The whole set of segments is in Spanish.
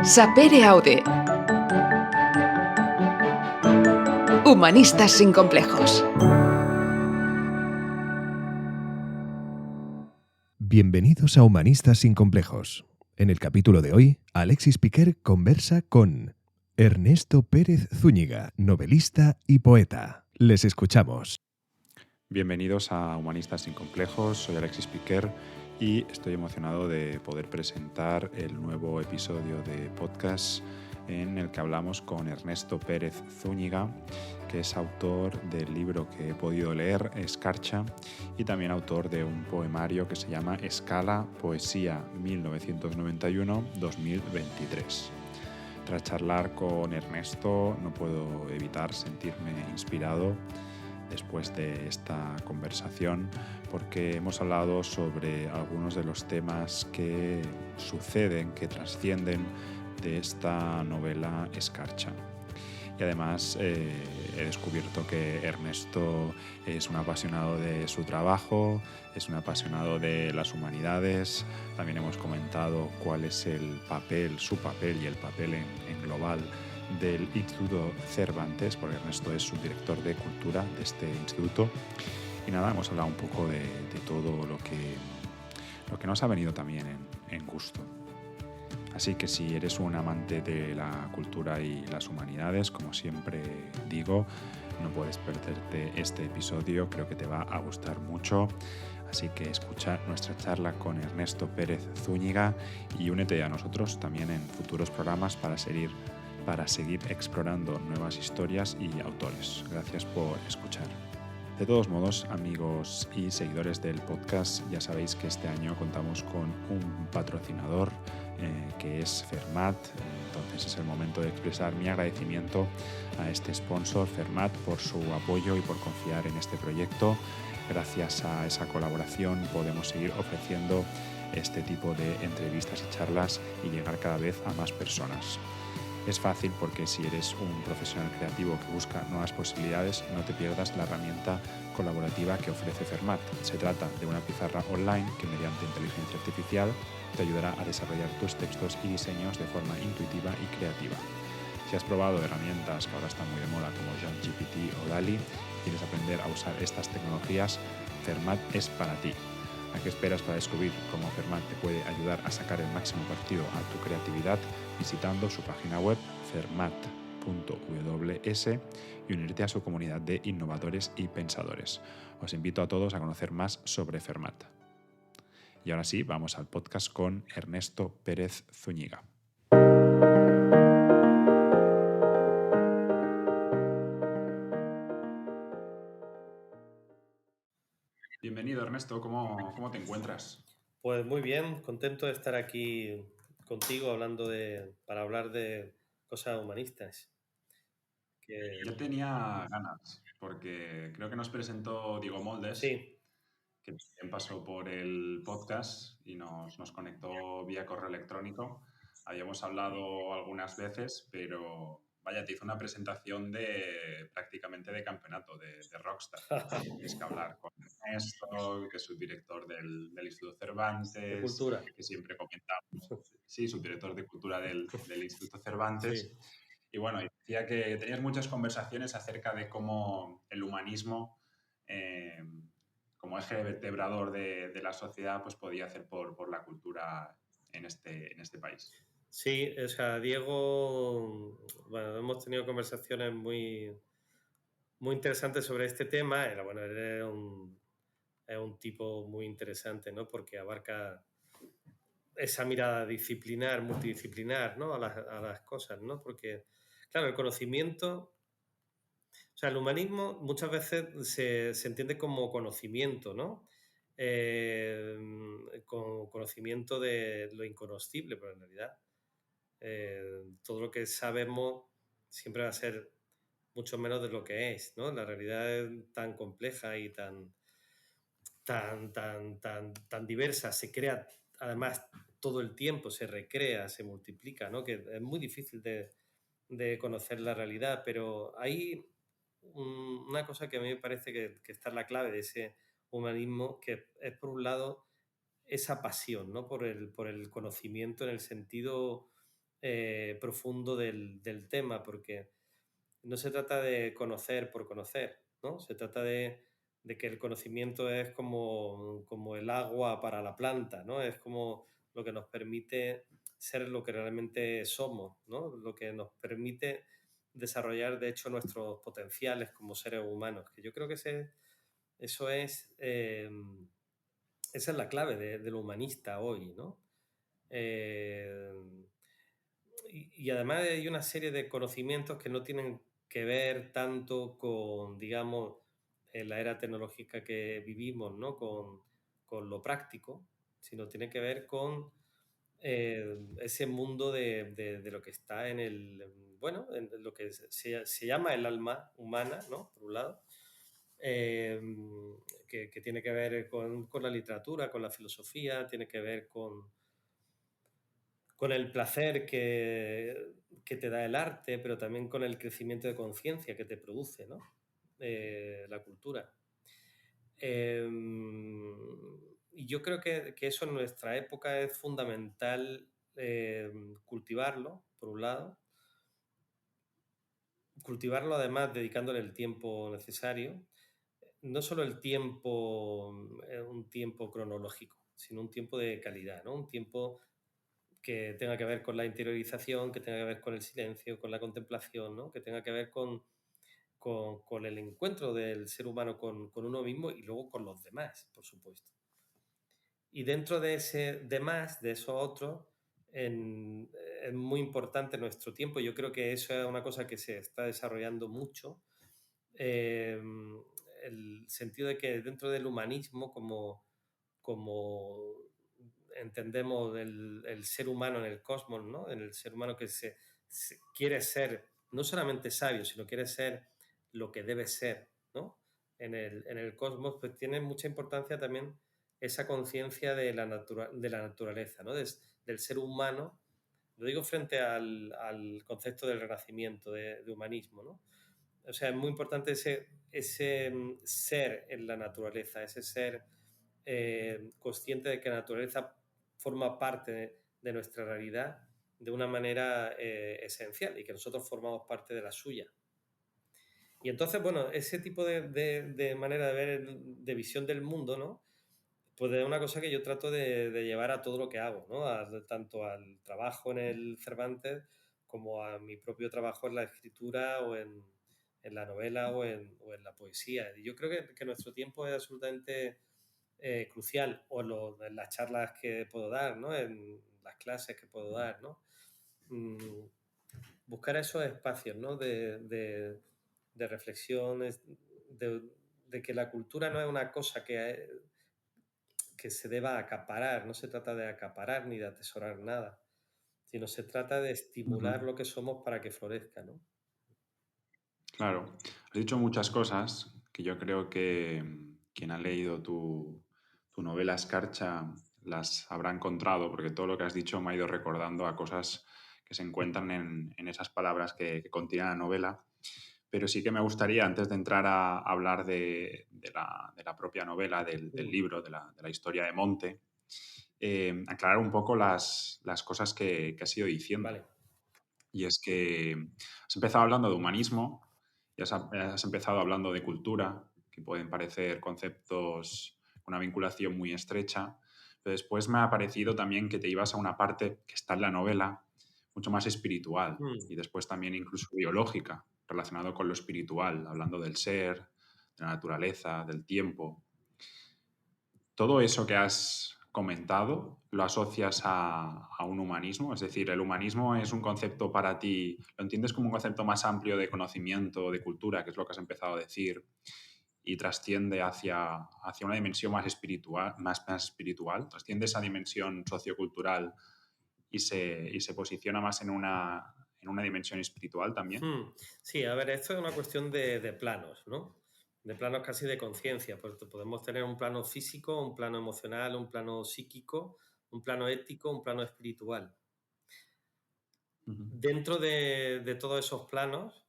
Sapere Aude. Humanistas sin complejos. Bienvenidos a Humanistas sin complejos. En el capítulo de hoy, Alexis Piquer conversa con Ernesto Pérez Zúñiga, novelista y poeta. Les escuchamos. Bienvenidos a Humanistas sin complejos, soy Alexis Piquer y estoy emocionado de poder presentar el nuevo episodio de podcast en el que hablamos con Ernesto Pérez Zúñiga, que es autor del libro que he podido leer, Escarcha, y también autor de un poemario que se llama Escala, Poesía 1991-2023. Tras charlar con Ernesto no puedo evitar sentirme inspirado después de esta conversación, porque hemos hablado sobre algunos de los temas que suceden, que trascienden de esta novela Escarcha. Y además he descubierto que Ernesto es un apasionado de su trabajo, es un apasionado de las humanidades. También hemos comentado cuál es el papel, su papel y el papel en global del Instituto Cervantes, porque Ernesto es subdirector de Cultura de este instituto. Y nada, hemos hablado un poco de todo lo que nos ha venido también en gusto. Así que si eres un amante de la cultura y las humanidades, como siempre digo, no puedes perderte este episodio, creo que te va a gustar mucho. Así que escucha nuestra charla con Ernesto Pérez Zúñiga y únete a nosotros también en futuros programas para seguir explorando nuevas historias y autores. Gracias por escuchar. De todos modos, amigos y seguidores del podcast, ya sabéis que este año contamos con un patrocinador que es Fermat. Entonces es el momento de expresar mi agradecimiento a este sponsor, Fermat, por su apoyo y por confiar en este proyecto. Gracias a esa colaboración podemos seguir ofreciendo este tipo de entrevistas y charlas y llegar cada vez a más personas. Es fácil porque si eres un profesional creativo que busca nuevas posibilidades, no te pierdas la herramienta colaborativa que ofrece Fermat. Se trata de una pizarra online que mediante inteligencia artificial te ayudará a desarrollar tus textos y diseños de forma intuitiva y creativa. Si has probado herramientas que ahora están muy de moda como ChatGPT o DALL-E y quieres aprender a usar estas tecnologías, Fermat es para ti. ¿A qué esperas para descubrir cómo Fermat te puede ayudar a sacar el máximo partido a tu creatividad visitando su página web fermat.ws y unirte a su comunidad de innovadores y pensadores? Os invito a todos a conocer más sobre Fermat. Y ahora sí, vamos al podcast con Ernesto Pérez Zúñiga. Bienvenido, Ernesto. ¿Cómo te encuentras? Pues muy bien, contento de estar aquí contigo para hablar de cosas humanistas. Yo tenía ganas, porque creo que nos presentó Diego Moldes, Sí, que también pasó por el podcast y nos conectó vía correo electrónico. Habíamos hablado algunas veces, pero vaya, te hizo una presentación prácticamente de campeonato, de rockstar. Tienes que hablar con Ernesto, que es subdirector del Instituto de Cervantes, cultura. que siempre comentamos, sí, subdirector de cultura del Instituto Cervantes. Sí. Y bueno, decía que tenías muchas conversaciones acerca de cómo el humanismo, eh, como eje vertebrador de la sociedad, pues podía hacer por la cultura en este país. Sí, o sea, Diego, bueno, hemos tenido conversaciones muy, muy interesantes sobre este tema. Él es un tipo muy interesante, ¿no? Porque abarca esa mirada multidisciplinar, ¿no? A las cosas, ¿no? Porque, claro, el conocimiento. O sea, el humanismo muchas veces se entiende como conocimiento, ¿no? Eh, con conocimiento de lo inconocible, pero en realidad todo lo que sabemos siempre va a ser mucho menos de lo que es, ¿no? La realidad es tan compleja y tan diversa, se crea además todo el tiempo, se recrea, se multiplica, ¿no? Que es muy difícil de conocer la realidad, pero hay una cosa que a mí me parece que está en la clave de ese humanismo, que es por un lado esa pasión, ¿no? Por el conocimiento en el sentido profundo del tema, porque no se trata de conocer por conocer, ¿no? Se trata de que el conocimiento es como el agua para la planta, ¿no? Es como lo que nos permite ser lo que realmente somos, ¿no? Lo que nos permite desarrollar, de hecho, nuestros potenciales como seres humanos, que yo creo que eso es, esa es la clave del humanista hoy, ¿no? Eh, y además hay una serie de conocimientos que no tienen que ver tanto con, digamos, la era tecnológica que vivimos, ¿no? Con lo práctico, sino tiene que ver con ese mundo de lo que está en bueno, en lo que se llama el alma humana, ¿no? Por un lado, eh, que tiene que ver con la literatura, con la filosofía, tiene que ver con el placer que te da el arte, pero también con el crecimiento de conciencia que te produce, ¿no? La cultura. Eh, y yo creo que eso en nuestra época es fundamental cultivarlo, por un lado. Cultivarlo además dedicándole el tiempo necesario. No solo el tiempo, un tiempo cronológico, sino un tiempo de calidad, ¿no? Un tiempo que tenga que ver con la interiorización, que tenga que ver con el silencio, con la contemplación, ¿no? Que tenga que ver con el encuentro del ser humano con uno mismo y luego con los demás, por supuesto. Y dentro de ese demás, de esos otros, es muy importante nuestro tiempo. Yo creo que eso es una cosa que se está desarrollando mucho. Eh, el sentido de que dentro del humanismo, como entendemos el ser humano en el cosmos, ¿no? En el ser humano que quiere ser no solamente sabio, sino quiere ser lo que debe ser, ¿no? En el cosmos, pues tiene mucha importancia también esa conciencia de la naturaleza, ¿no? Del ser humano. Lo digo frente al concepto del renacimiento, de humanismo, ¿no? O sea, es muy importante ese ser en la naturaleza, ese ser consciente de que la naturaleza forma parte de nuestra realidad de una manera esencial y que nosotros formamos parte de la suya. Y entonces, bueno, ese tipo de manera de ver, de visión del mundo, ¿no? Pues es una cosa que yo trato de llevar a todo lo que hago, ¿no? Tanto al trabajo en el Cervantes como a mi propio trabajo en la escritura o en la novela o en la poesía. Y yo creo que nuestro tiempo es absolutamente crucial, o en las charlas que puedo dar, ¿no? En las clases que puedo dar, ¿no? Mm, buscar esos espacios, ¿no? De reflexión, de que la cultura no es una cosa que se deba acaparar, no se trata de acaparar ni de atesorar nada, sino se trata de estimular Ujú. lo que somos para que florezca, ¿no? Claro, has dicho muchas cosas que yo creo que quien ha leído tu novela Escarcha las habrá encontrado, porque todo lo que has dicho me ha ido recordando a cosas que se encuentran en esas palabras que contiene la novela. Pero sí que me gustaría, antes de entrar a hablar de la propia novela, del Mm, libro, de la historia de Monte, aclarar un poco las cosas que has ido diciendo. vale. Y es que has empezado hablando de humanismo y has empezado hablando de cultura, que pueden parecer conceptos con una vinculación muy estrecha, pero después me ha parecido también que te ibas a una parte que está en la novela, mucho más espiritual Mm, y después también incluso biológica, relacionado con lo espiritual, hablando del ser, de la naturaleza, del tiempo. Todo eso que has comentado lo asocias a un humanismo, es decir, el humanismo es un concepto para ti, lo entiendes como un concepto más amplio de conocimiento, de cultura, que es lo que has empezado a decir, y trasciende hacia una dimensión más espiritual, trasciende esa dimensión sociocultural y se posiciona más en una dimensión espiritual también. Sí, a ver, esto es una cuestión de planos, ¿no? De planos casi de conciencia, porque podemos tener un plano físico, un plano emocional, un plano psíquico, un plano ético, un plano espiritual. Ujú. Dentro de todos esos planos,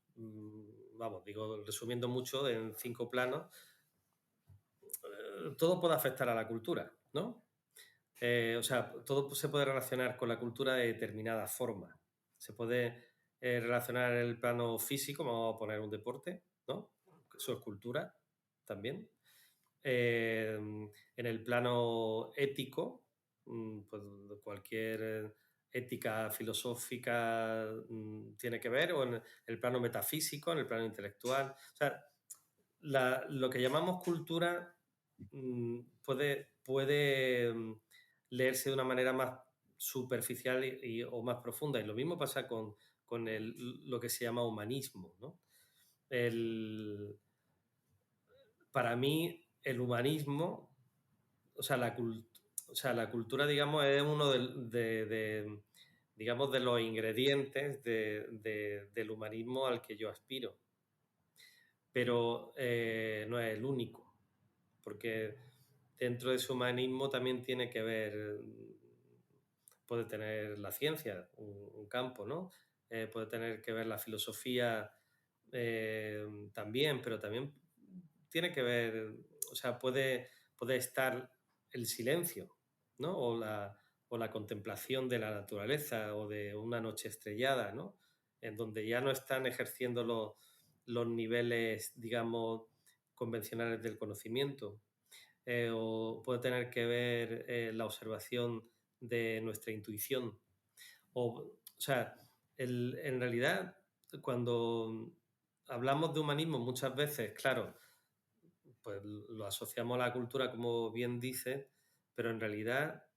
vamos, digo, resumiendo mucho, en 5 planos, todo puede afectar a la cultura, ¿no? O sea, todo se puede relacionar con la cultura de determinada forma. Se puede relacionar el plano físico, vamos a poner un deporte, ¿no? Eso es cultura también. En el plano ético, pues cualquier ética filosófica tiene que ver, o en el plano metafísico, en el plano intelectual. O sea, lo que llamamos cultura puede leerse de una manera más superficial o más profunda. Y lo mismo pasa con lo que se llama humanismo, ¿no? Para mí, el humanismo, o sea, la cultura, digamos, es uno digamos, de los ingredientes del humanismo al que yo aspiro. Pero no es el único, porque dentro de ese humanismo también tiene que ver, puede tener la ciencia, un campo, ¿no? Puede tener que ver la filosofía también, pero también tiene que ver, o sea, puede estar el silencio, ¿no? O la contemplación de la naturaleza o de una noche estrellada, ¿no? En donde ya no están ejerciendo los niveles, digamos, convencionales del conocimiento. O puede tener que ver la observación de nuestra intuición. O sea, en realidad, cuando hablamos de humanismo muchas veces, claro, pues lo asociamos a la cultura, como bien dice, pero en realidad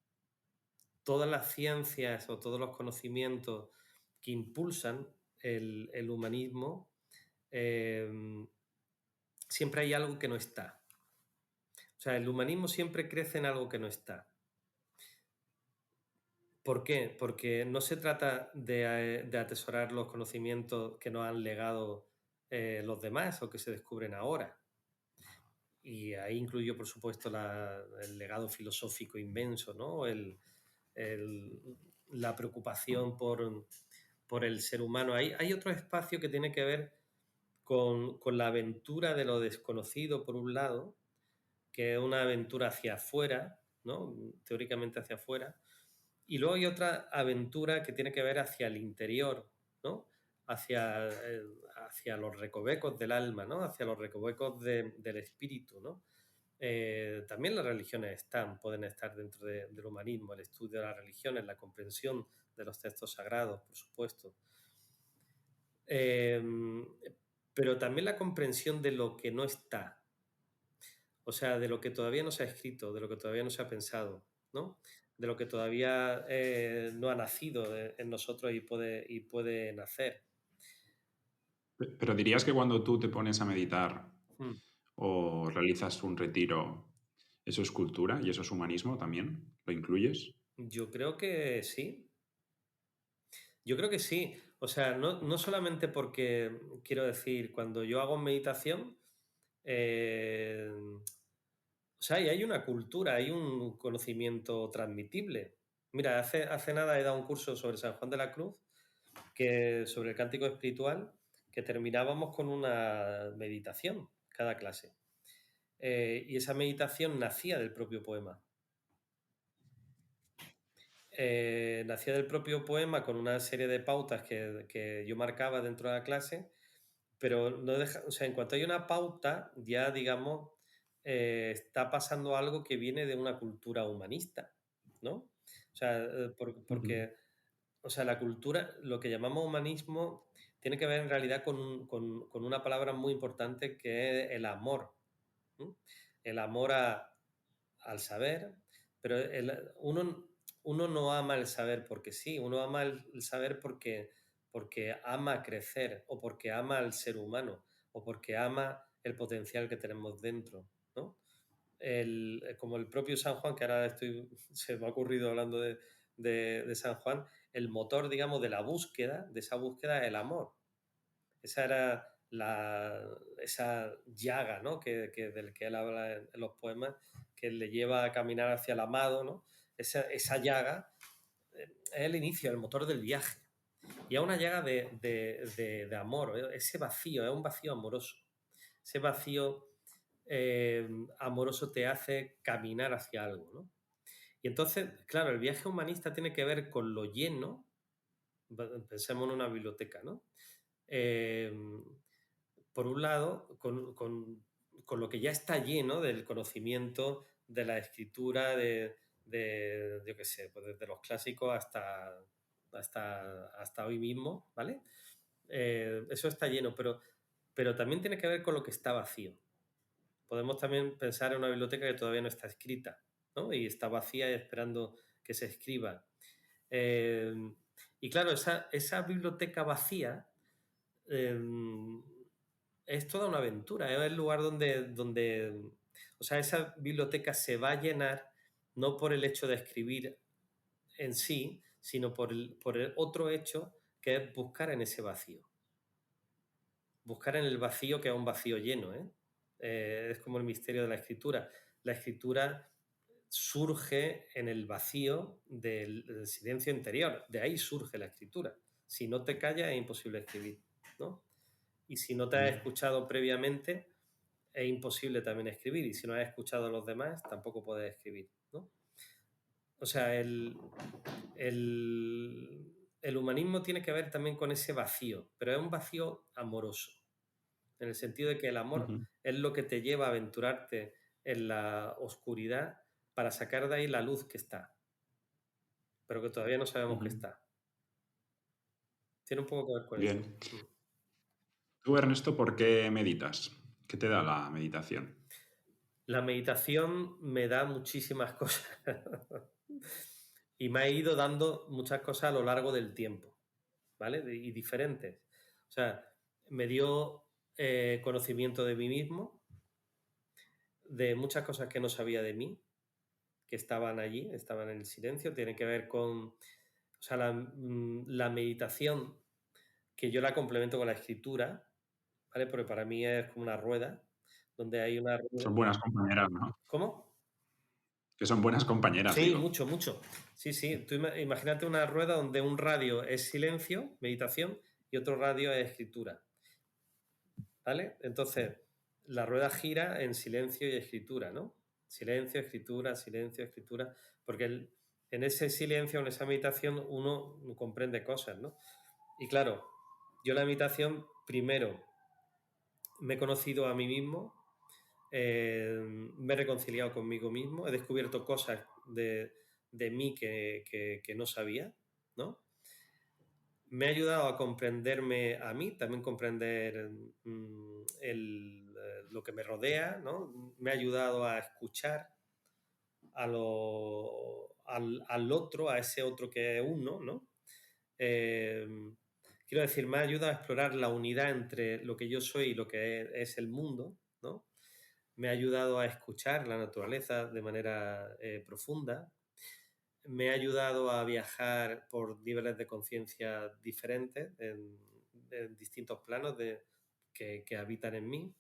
todas las ciencias o todos los conocimientos que impulsan el humanismo, siempre hay algo que no está. O sea, el humanismo siempre crece en algo que no está. ¿Por qué? Porque no se trata de atesorar los conocimientos que nos han legado los demás o que se descubren ahora. Y ahí incluyo, por supuesto, el legado filosófico inmenso, ¿no? La preocupación por el ser humano. Hay otro espacio que tiene que ver con la aventura de lo desconocido, por un lado, que es una aventura hacia afuera, ¿no? Teóricamente hacia afuera. Y luego hay otra aventura que tiene que ver hacia el interior, ¿no? Hacia los recovecos del alma, ¿no? Hacia los recovecos del espíritu, ¿no? También las religiones pueden estar dentro del humanismo, el estudio de las religiones, la comprensión de los textos sagrados, por supuesto. Pero también la comprensión de lo que no está, o sea, de lo que todavía no se ha escrito, de lo que todavía no se ha pensado, ¿no? De lo que todavía no ha nacido en nosotros y puede nacer. Pero dirías que cuando tú te pones a meditar Mm. o realizas un retiro, ¿eso es cultura y eso es humanismo también? ¿Lo incluyes? Yo creo que sí. Yo creo que sí. O sea, no solamente porque, quiero decir, cuando yo hago meditación, eh, o sea, y hay una cultura, hay un conocimiento transmitible. Mira, hace nada he dado un curso sobre San Juan de la Cruz, sobre el cántico espiritual, que terminábamos con una meditación cada clase. Y esa meditación nacía del propio poema. Nacía del propio poema con una serie de pautas que yo marcaba dentro de la clase, pero o sea, en cuanto hay una pauta, ya digamos, está pasando algo que viene de una cultura humanista, ¿no? O sea, porque, o sea, la cultura, lo que llamamos humanismo, tiene que ver en realidad con una palabra muy importante que es el amor. ¿No? El amor al saber, pero uno no ama el saber porque sí, uno ama el saber porque ama crecer o porque ama al ser humano o porque ama el potencial que tenemos dentro, ¿no? Como el propio San Juan, que ahora se me ha ocurrido hablando de San Juan, el motor, digamos, de esa búsqueda es el amor. Esa era esa llaga, ¿no? Del que él habla en los poemas, que le lleva a caminar hacia el amado, ¿no? Esa llaga es el inicio, el motor del viaje. Y es una llaga de amor, ese vacío, es un vacío amoroso. Ese vacío amoroso te hace caminar hacia algo, ¿no? Y entonces, claro, el viaje humanista tiene que ver con lo lleno, Pensemos en una biblioteca, ¿no? Por un lado, con lo que ya está lleno del conocimiento, de la escritura, yo qué sé, pues desde los clásicos hasta hoy mismo, ¿vale? Eso está lleno, pero también tiene que ver con lo que está vacío. Podemos también pensar en una biblioteca que todavía no está escrita, ¿no? Y está vacía y esperando que se escriba. Y claro, esa biblioteca vacía es toda una aventura, es el lugar donde, o sea, esa biblioteca se va a llenar no por el hecho de escribir en sí, sino por el otro hecho que es buscar en ese vacío. Buscar en el vacío que es un vacío lleno, ¿eh? Es como el misterio de la escritura. La escritura surge en el vacío del silencio interior. De ahí surge la escritura. Si no te callas es imposible escribir, ¿no? Y si no te has escuchado previamente, es imposible también escribir. Y si no has escuchado a los demás, tampoco puedes escribir, ¿no? O sea, el humanismo tiene que ver también con ese vacío, pero es un vacío amoroso, en el sentido de que el amor Ujú. es lo que te lleva a aventurarte en la oscuridad para sacar de ahí la luz que está, pero que todavía no sabemos que Ujú. está. Tiene un poco que ver con eso. Bien. Tú, Ernesto, ¿por qué meditas? ¿Qué te da la meditación? La meditación me da muchísimas cosas y me ha ido dando muchas cosas a lo largo del tiempo, ¿vale? Y diferentes. O sea, me dio conocimiento de mí mismo, de muchas cosas que no sabía de mí, que estaban allí, estaban en el silencio. Tiene que ver con, o sea, la meditación, que yo la complemento con la escritura, ¿vale? Porque para mí es como una rueda, donde hay una rueda. Son buenas compañeras, ¿no? ¿Cómo? Que son buenas compañeras, Sí, digo. mucho, mucho. Sí, sí. Tú imagínate una rueda donde un radio es silencio, meditación, y otro radio es escritura, ¿vale? Entonces, la rueda gira en silencio y escritura, ¿no? Silencio, escritura, porque en ese silencio, en esa meditación, uno comprende cosas, ¿no? Y claro, yo la meditación, primero, me he conocido a mí mismo, me he reconciliado conmigo mismo, he descubierto cosas de mí que no sabía, ¿no? Me ha ayudado a comprenderme a mí, también comprender lo que me rodea, ¿no? Me ha ayudado a escuchar al otro, a ese otro que es uno, ¿no? Eh, Quiero decir, me ha ayudado a explorar la unidad entre lo que yo soy y lo que es el mundo, ¿no? Me ha ayudado a escuchar la naturaleza de manera profunda, me ha ayudado a viajar por niveles de conciencia diferentes en distintos planos que habitan en mí.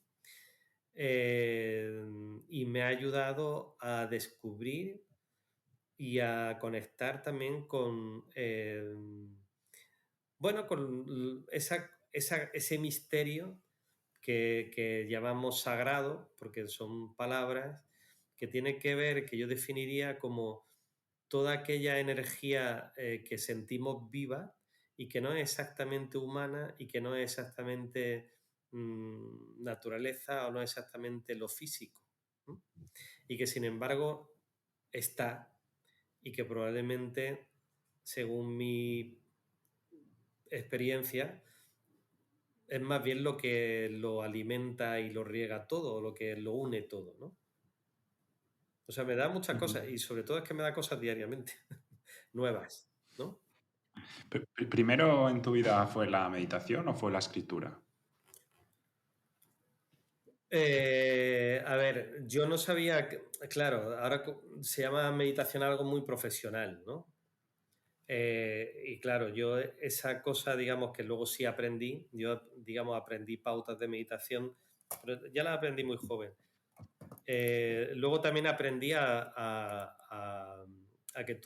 Y me ha ayudado a descubrir y a conectar también con, bueno, con ese misterio que llamamos sagrado, porque son palabras que tiene que ver, que yo definiría como toda aquella energía que sentimos viva y que no es exactamente humana y que no es exactamente naturaleza o no es exactamente lo físico, ¿no? Y que sin embargo está y que probablemente, según mi experiencia, es más bien lo que lo alimenta y lo riega todo, lo que lo une todo, ¿no? O sea, me da muchas Ujú. cosas y sobre todo es que me da cosas diariamente, nuevas, ¿no? ¿Primero en tu vida fue la meditación o fue la escritura? A ver, yo no sabía, claro, ahora se llama meditación algo muy profesional, ¿no? Y claro, yo esa cosa, digamos, que luego sí aprendí, yo, digamos, aprendí pautas de meditación, pero ya las aprendí muy joven. Luego también aprendí a que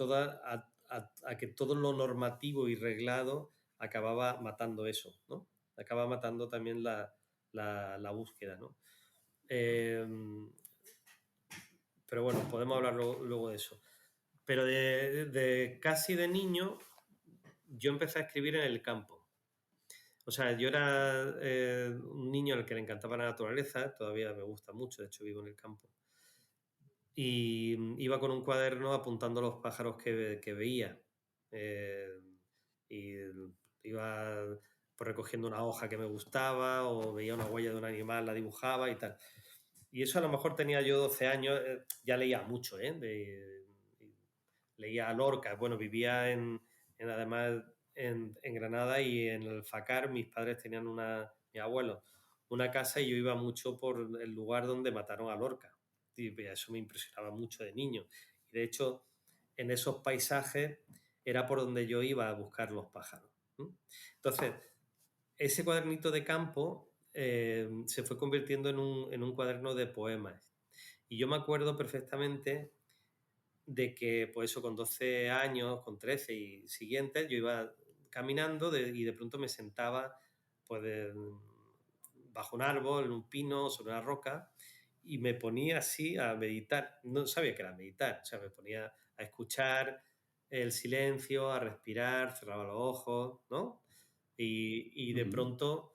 a que todo lo normativo y reglado acababa matando eso, ¿no? Acaba matando también la búsqueda, ¿no? Eh, pero bueno, podemos hablar luego de eso. Pero casi de niño yo empecé a escribir en el campo. O sea, yo era un niño al que le encantaba la naturaleza, todavía me gusta mucho, de hecho vivo en el campo. Y iba con un cuaderno apuntando los pájaros que veía. Y iba pues, recogiendo una hoja que me gustaba o veía una huella de un animal, la dibujaba y tal. Y eso a lo mejor tenía yo 12 años, ya leía mucho, leía a Lorca. Bueno, vivía además en Granada y en el Facar mis padres tenían mi abuelo, una casa y yo iba mucho por el lugar donde mataron a Lorca. Y eso me impresionaba mucho de niño. Y de hecho, en esos paisajes era por donde yo iba a buscar los pájaros. Entonces, ese cuadernito de campo se fue convirtiendo en un cuaderno de poemas. Y yo me acuerdo perfectamente de que, pues eso, con 12 años, con 13 y siguientes, yo iba caminando y de pronto me sentaba pues, bajo un árbol, en un pino, sobre una roca, y me ponía así a meditar. No sabía que era meditar, o sea, me ponía a escuchar el silencio, a respirar, cerraba los ojos, ¿no? Y de pronto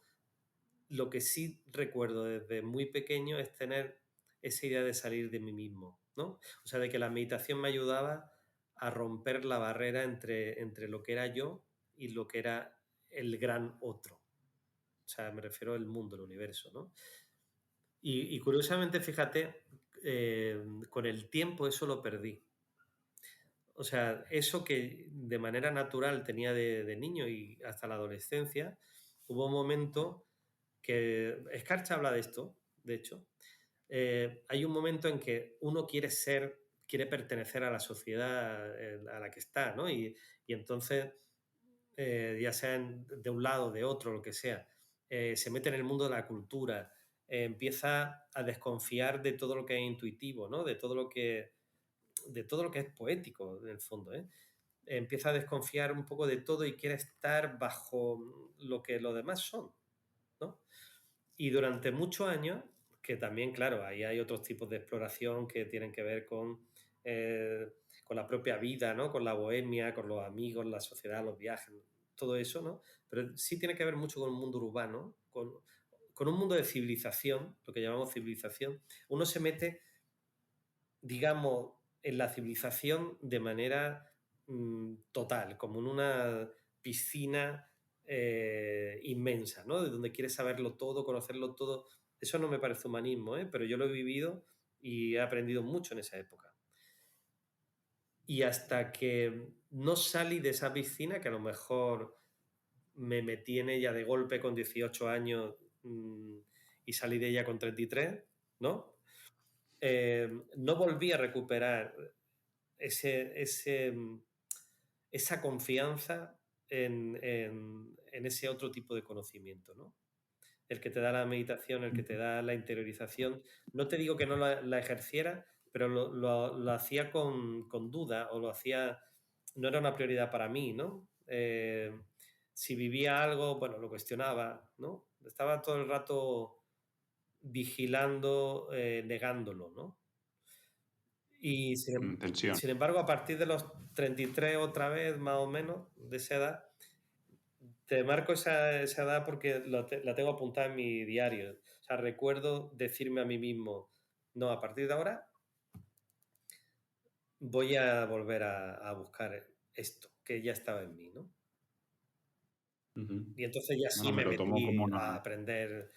lo que sí recuerdo desde muy pequeño es tener esa idea de salir de mí mismo, ¿no? O sea, de que la meditación me ayudaba a romper la barrera entre lo que era yo y lo que era el gran otro. O sea, me refiero al mundo, el universo, ¿no? Y curiosamente, fíjate, con el tiempo eso lo perdí. O sea, eso que de manera natural tenía de niño y hasta la adolescencia, hubo un momento que Escarcha habla de esto, de hecho. Hay un momento en que uno quiere pertenecer a la sociedad a la que está, ¿no? Y entonces, ya sea de un lado, de otro, lo que sea, se mete en el mundo de la cultura, empieza a desconfiar de todo lo que es intuitivo, ¿no? De todo lo que es poético, en el fondo, ¿eh? Empieza a desconfiar un poco de todo y quiere estar bajo lo que los demás son, ¿no? Y durante muchos años, que también, claro, ahí hay otros tipos de exploración que tienen que ver con la propia vida, ¿no? Con la bohemia, con los amigos, la sociedad, los viajes, todo eso, ¿no? Pero sí tiene que ver mucho con un mundo urbano, con un mundo de civilización, lo que llamamos civilización. Uno se mete, digamos, en la civilización de manera total, como en una piscina inmensa, ¿no? De donde quieres saberlo todo, conocerlo todo. Eso no me parece humanismo, ¿eh? Pero yo lo he vivido y he aprendido mucho en esa época. Y hasta que no salí de esa piscina, que a lo mejor me metí en ella de golpe con 18 años y salí de ella con 33, ¿no? No volví a recuperar esa confianza en ese otro tipo de conocimiento, ¿no? El que te da la meditación, el que te da la interiorización. No te digo que no la ejerciera, pero lo hacía con duda o lo hacía, no era una prioridad para mí, ¿no? Si vivía algo, bueno, lo cuestionaba, ¿no? Estaba todo el rato vigilando, negándolo, ¿no? Y Tensión. sin embargo, a partir de los 33 otra vez, más o menos, de esa edad, te marco esa edad porque la tengo apuntada en mi diario. O sea, recuerdo decirme a mí mismo, no, a partir de ahora voy a volver a buscar esto, que ya estaba en mí, ¿no? Y entonces ya sí Bueno, me me lo tomo como metí a una aprender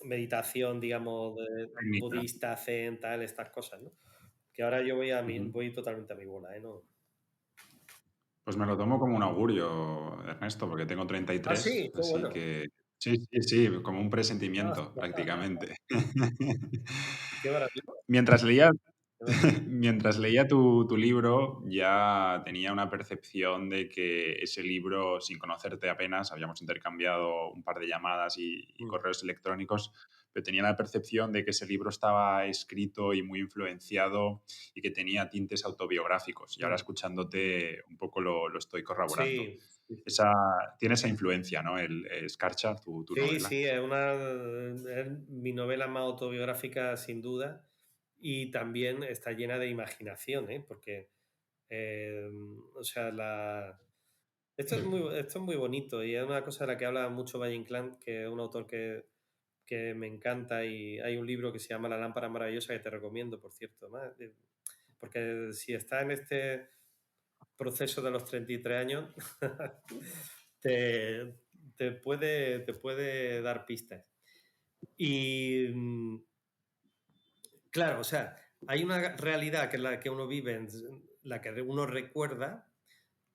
meditación, digamos, técnica. budista, zen, tal, estas cosas, ¿no? Que ahora yo Ujú. voy totalmente a mi bola, ¿eh? No. Pues me lo tomo como un augurio, Ernesto, porque tengo Ah, 33, sí, qué así bueno. que sí, sí, sí, como un Ah, presentimiento, prácticamente. qué maravilla. Mientras leía, Qué maravilla. mientras leía tu libro, ya tenía una percepción de que ese libro, sin conocerte apenas, habíamos intercambiado un par de llamadas y Mm. correos electrónicos, pero tenía la percepción de que ese libro estaba escrito y muy influenciado y que tenía tintes autobiográficos. Y ahora Mm. escuchándote un poco lo estoy corroborando. Sí, sí, sí. Esa, tiene esa influencia, ¿no? El Escarcha, tu Sí, novela. sí, es mi novela más autobiográfica sin duda y también está llena de imaginación, ¿eh? Porque, o sea, Esto es muy bonito y es una cosa de la que habla mucho Valle Inclán, que es un autor que me encanta, y hay un libro que se llama La lámpara maravillosa que te recomiendo, por cierto, ¿no? Porque si estás en este proceso de los 33 años, te, te puede dar pistas. Y claro, o sea, hay una realidad que es la que uno vive, la que uno recuerda,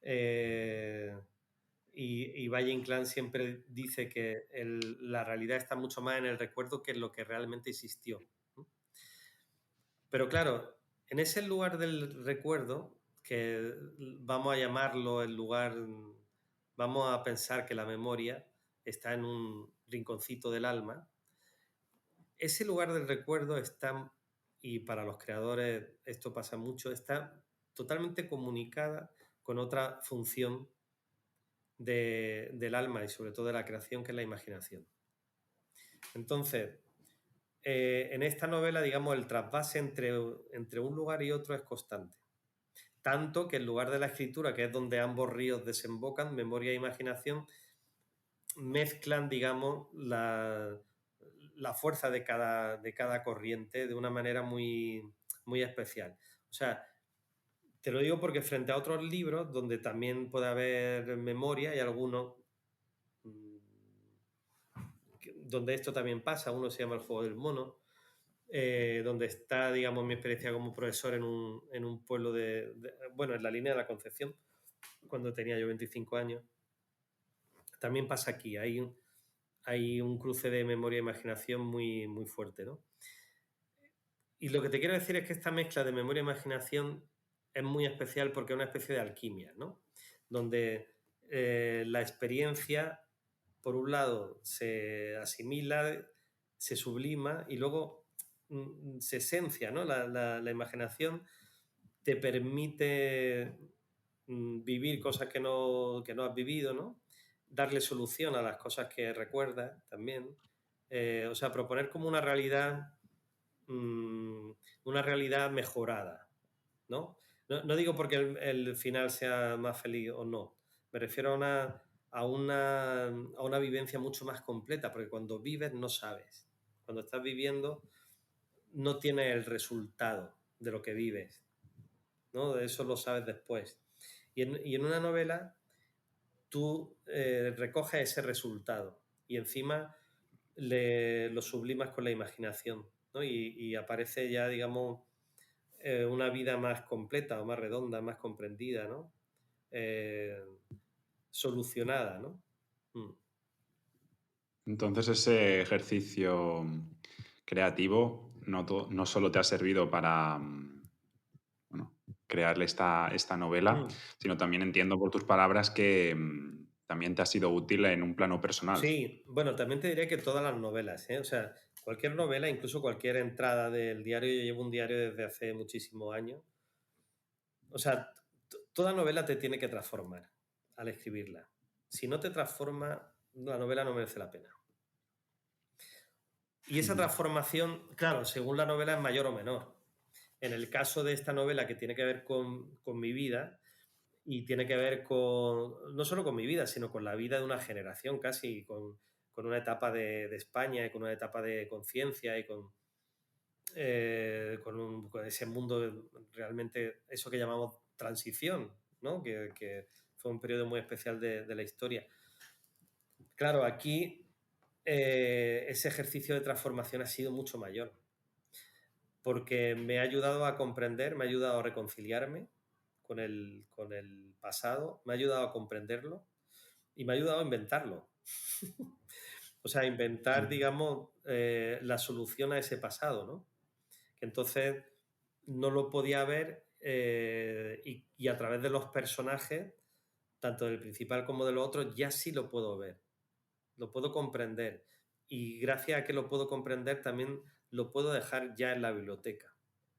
eh, y Valle Inclán siempre dice que la realidad está mucho más en el recuerdo que en lo que realmente existió. Pero claro, en ese lugar del recuerdo, que vamos a llamarlo el lugar, vamos a pensar que la memoria está en un rinconcito del alma, ese lugar del recuerdo está, y para los creadores esto pasa mucho, está totalmente comunicada con otra función del alma y sobre todo de la creación, que es la imaginación. Entonces, en esta novela, digamos, el trasvase entre un lugar y otro es constante. Tanto que en lugar de la escritura, que es donde ambos ríos desembocan, memoria e imaginación, mezclan, digamos, la fuerza de cada corriente de una manera muy, muy especial. O sea, te lo digo porque frente a otros libros donde también puede haber memoria, hay algunos donde esto también pasa, uno se llama El juego del mono, donde está, digamos, mi experiencia como profesor en un pueblo bueno, en la línea de la Concepción, cuando tenía yo 25 años. También pasa aquí, hay un cruce de memoria e imaginación muy, muy fuerte, ¿no? Y lo que te quiero decir es que esta mezcla de memoria e imaginación es muy especial porque es una especie de alquimia, ¿no? Donde la experiencia, por un lado, se asimila, se sublima y luego se esencia, ¿no? La imaginación te permite vivir cosas que no has vivido, ¿no? Darle solución a las cosas que recuerdas también. O sea, proponer como una realidad mejorada, ¿no? No digo porque el final sea más feliz o no, me refiero a una vivencia mucho más completa, porque cuando vives no sabes. Cuando estás viviendo no tienes el resultado de lo que vives, ¿no? De eso lo sabes después. Y en una novela tú recoges ese resultado y encima lo sublimas con la imaginación, ¿no? Y aparece ya, digamos, una vida más completa o más redonda, más comprendida, ¿no? Solucionada, ¿no? Entonces ese ejercicio creativo no solo te ha servido para bueno, crearle esta novela, sino también entiendo por tus palabras que también te ha sido útil en un plano personal. Sí, bueno, también te diré que todas las novelas, ¿eh? O sea, cualquier novela, incluso cualquier entrada del diario, yo llevo un diario desde hace muchísimos años. O sea, toda novela te tiene que transformar al escribirla. Si no te transforma, la novela no merece la pena. Y esa transformación, claro, según la novela es mayor o menor. En el caso de esta novela, que tiene que ver con mi vida, y tiene que ver no solo con mi vida, sino con la vida de una generación casi, con una etapa de España y con una etapa de conciencia y con ese mundo realmente, eso que llamamos transición, ¿no? Que fue un periodo muy especial de la historia. Claro, aquí ese ejercicio de transformación ha sido mucho mayor, porque me ha ayudado a comprender, me ha ayudado a reconciliarme con el pasado, me ha ayudado a comprenderlo y me ha ayudado a inventarlo. O sea, inventar, digamos, la solución a ese pasado, ¿no? Que entonces no lo podía ver, y a través de los personajes, tanto del principal como de los otros, ya sí lo puedo ver, lo puedo comprender. Y gracias a que lo puedo comprender, también lo puedo dejar ya en la biblioteca,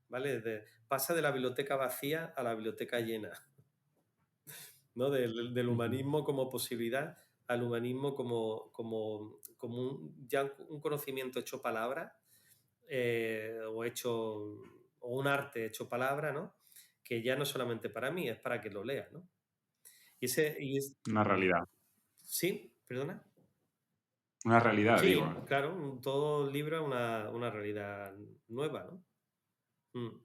¿vale? Pasa de la biblioteca vacía a la biblioteca llena, ¿no? Del humanismo como posibilidad al humanismo como ya un conocimiento hecho palabra, o un arte hecho palabra, ¿no? Que ya no solamente para mí, es para que lo lea, ¿no? Y Una realidad. ¿Sí? ¿Perdona? Una realidad, Sí, digo. claro, todo libro es una realidad nueva, ¿no? Mm.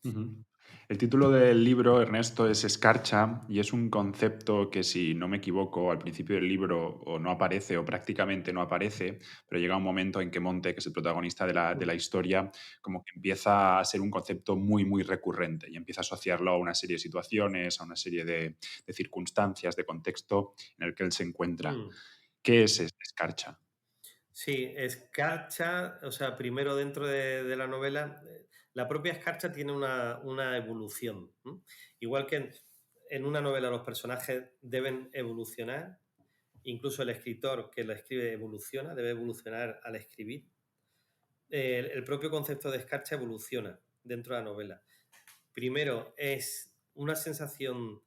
Ujú. El título del libro, Ernesto, es Escarcha y es un concepto que, si no me equivoco, al principio del libro o no aparece o prácticamente no aparece, pero llega un momento en que Monte, que es el protagonista de la historia, como que empieza a ser un concepto muy, muy recurrente y empieza a asociarlo a una serie de situaciones, a una serie de circunstancias, de contexto en el que él se encuentra. Mm. ¿Qué es Escarcha? Sí, escarcha, o sea, primero dentro de la novela, la propia escarcha tiene una evolución. ¿M? Igual que en una novela los personajes deben evolucionar, incluso el escritor que la escribe evoluciona, debe evolucionar al escribir. El propio concepto de escarcha evoluciona dentro de la novela. Primero es una sensación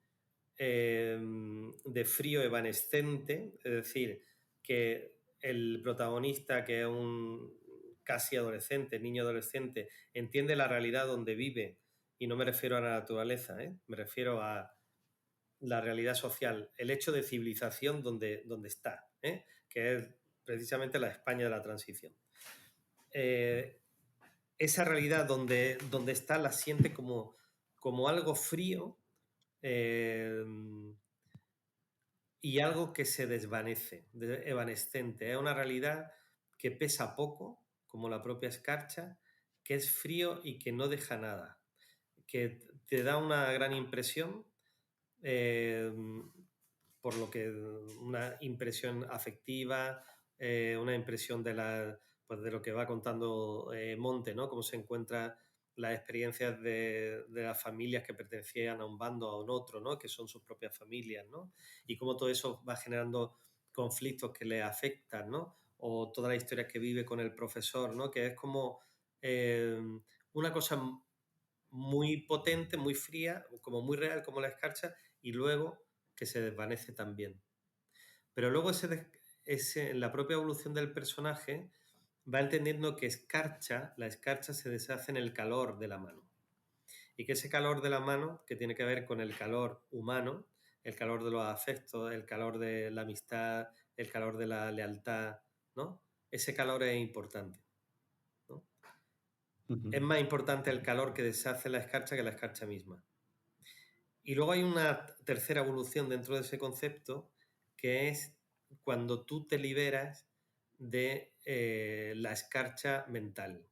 de frío evanescente, es decir, que el protagonista, que es un casi adolescente, niño adolescente, entiende la realidad donde vive, y no me refiero a la naturaleza, me refiero a la realidad social, el hecho de civilización donde está, que es precisamente la España de la transición. Esa realidad donde está la siente como algo frío, eh, y algo que se desvanece, evanescente. Es una realidad que pesa poco, como la propia escarcha, que es frío y que no deja nada, que te da una gran impresión, eh, por lo que una impresión afectiva, una impresión pues de lo que va contando Monte, ¿no? Cómo se encuentra las experiencias de las familias que pertenecían a un bando o a un otro, ¿no? Que son sus propias familias, ¿no? Y cómo todo eso va generando conflictos que le afectan, ¿no? O toda la historia que vive con el profesor, ¿no? Que es como eh, una cosa muy potente, muy fría, como muy real, como la escarcha, y luego que se desvanece también. Pero luego en la propia evolución del personaje va entendiendo que la escarcha se deshace en el calor de la mano. Y que ese calor de la mano, que tiene que ver con el calor humano, el calor de los afectos, el calor de la amistad, el calor de la lealtad, ¿no? Ese calor es importante, ¿no? Ujú. Es más importante el calor que deshace la escarcha que la escarcha misma. Y luego hay una tercera evolución dentro de ese concepto, que es cuando tú te liberas de la escarcha mental.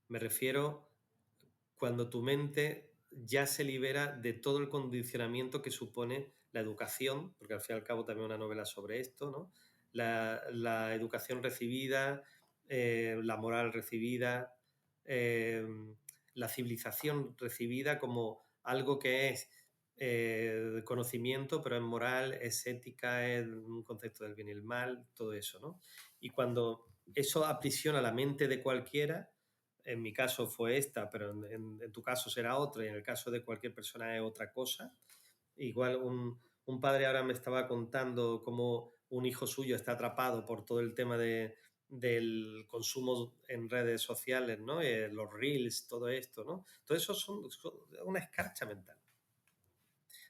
Me refiero cuando tu mente ya se libera de todo el condicionamiento que supone la educación, porque al fin y al cabo también una novela sobre esto, ¿no? La educación recibida, la moral recibida, eh, la civilización recibida como algo que es conocimiento, pero es moral, es ética, es un concepto del bien y el mal, todo eso, ¿no? Y cuando eso aprisiona la mente de cualquiera, en mi caso fue esta, pero en tu caso será otra, y en el caso de cualquier persona es otra cosa. Igual un padre ahora me estaba contando cómo un hijo suyo está atrapado por todo el tema del consumo en redes sociales, ¿no? Los reels, todo esto, ¿no? Todo eso son una escarcha mental.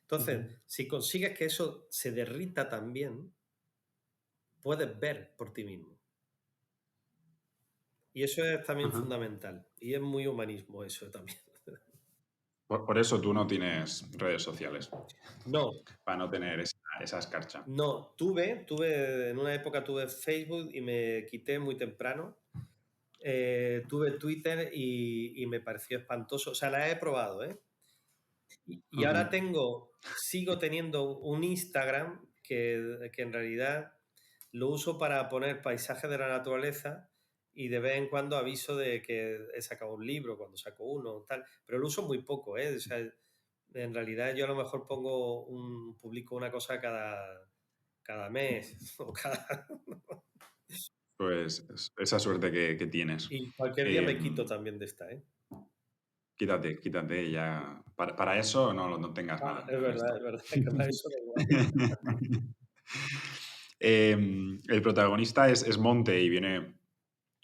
Entonces, Ujú. si consigues que eso se derrita también, puedes ver por ti mismo. Y eso es también Ajá. fundamental. Y es muy humanismo eso también. Por eso tú no tienes redes sociales, No, para no tener esa escarcha. no, en una época tuve Facebook y me quité muy temprano. Tuve Twitter y me pareció espantoso. O sea, la he probado, ¿eh? Y ahora Ujú. sigo teniendo un Instagram que en realidad lo uso para poner paisajes de la naturaleza y de vez en cuando aviso de que he sacado un libro, cuando saco uno, tal. Pero lo uso muy poco, ¿eh? O sea, en realidad yo a lo mejor publico una cosa cada mes o cada... Pues esa suerte que tienes. Y cualquier día me quito Em, también de esta, ¿eh? quítate ya. Para eso no tengas nada, Es Ernesto. verdad, que para eso da igual. El protagonista es Monte y viene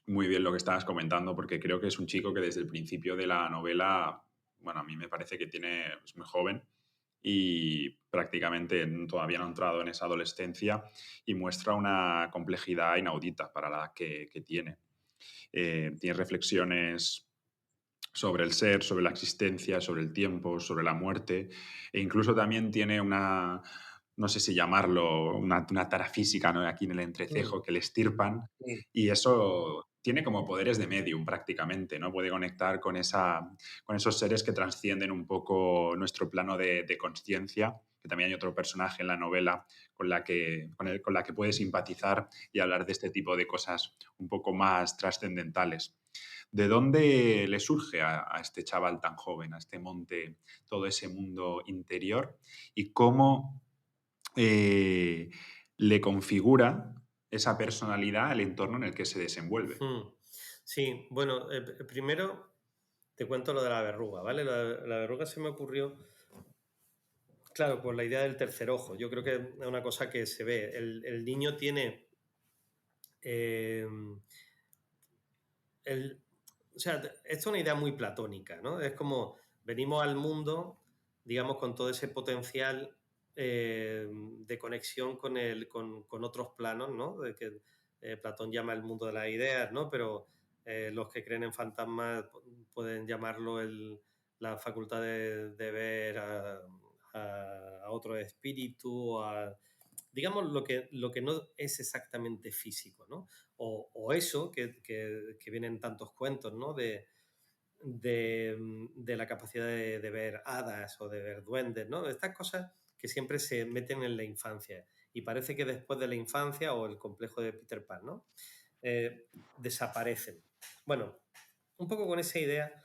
muy bien lo que estabas comentando, porque creo que es un chico que desde el principio de la novela, bueno, a mí me parece que es muy joven y prácticamente todavía no ha entrado en esa adolescencia y muestra una complejidad inaudita para la edad que tiene. Tiene reflexiones sobre el ser, sobre la existencia, sobre el tiempo, sobre la muerte, e incluso también tiene una, no sé si llamarlo, una tara física, ¿no? Aquí en el Mm, entrecejo que le estirpan, sí. y eso tiene como poderes de medium prácticamente, ¿no? Puede conectar con esos seres que trascienden un poco nuestro plano de conciencia, que también hay otro personaje en la novela con la que puedes simpatizar y hablar de este tipo de cosas un poco más trascendentales. ¿De dónde le surge a este chaval tan joven, a este Monte, todo ese mundo interior? ¿Y cómo eh, le configura esa personalidad al entorno en el que se desenvuelve? Mm. Sí, bueno, primero te cuento lo de la verruga, ¿vale? La verruga se me ocurrió, claro, por la idea del tercer ojo. Yo creo que es una cosa que se ve. El niño tiene... eh, el, o sea, esto es una idea muy platónica, ¿no? Es como venimos al mundo, digamos, con todo ese potencial de conexión con otros planos, ¿no? De que Platón llama el mundo de las ideas, ¿no? Pero los que creen en fantasmas pueden llamarlo la facultad de ver a otro espíritu, digamos, lo que no es exactamente físico, ¿no? O eso que vienen tantos cuentos, ¿no? De la capacidad de ver hadas o de ver duendes, ¿no? Estas cosas que siempre se meten en la infancia y parece que después de la infancia o el complejo de Peter Pan, ¿no? Desaparecen. Bueno, un poco con esa idea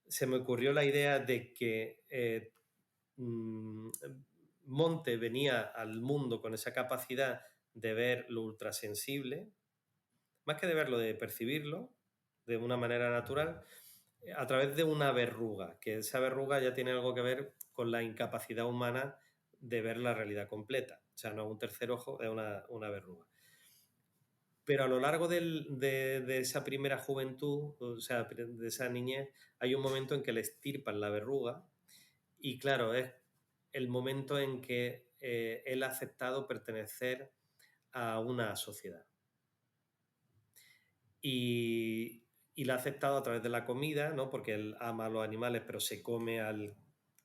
se me ocurrió la idea de que mm, Monte venía al mundo con esa capacidad de ver lo ultrasensible, más que de verlo, de percibirlo de una manera natural, a través de una verruga, que esa verruga ya tiene algo que ver con la incapacidad humana de ver la realidad completa. O sea, no un tercer ojo, es una verruga. Pero a lo largo de esa primera juventud, o sea, de esa niñez, hay un momento en que le estirpan la verruga y claro, es el momento en que él ha aceptado pertenecer a una sociedad. Y la ha aceptado a través de la comida, ¿no? Porque él ama a los animales, pero se come al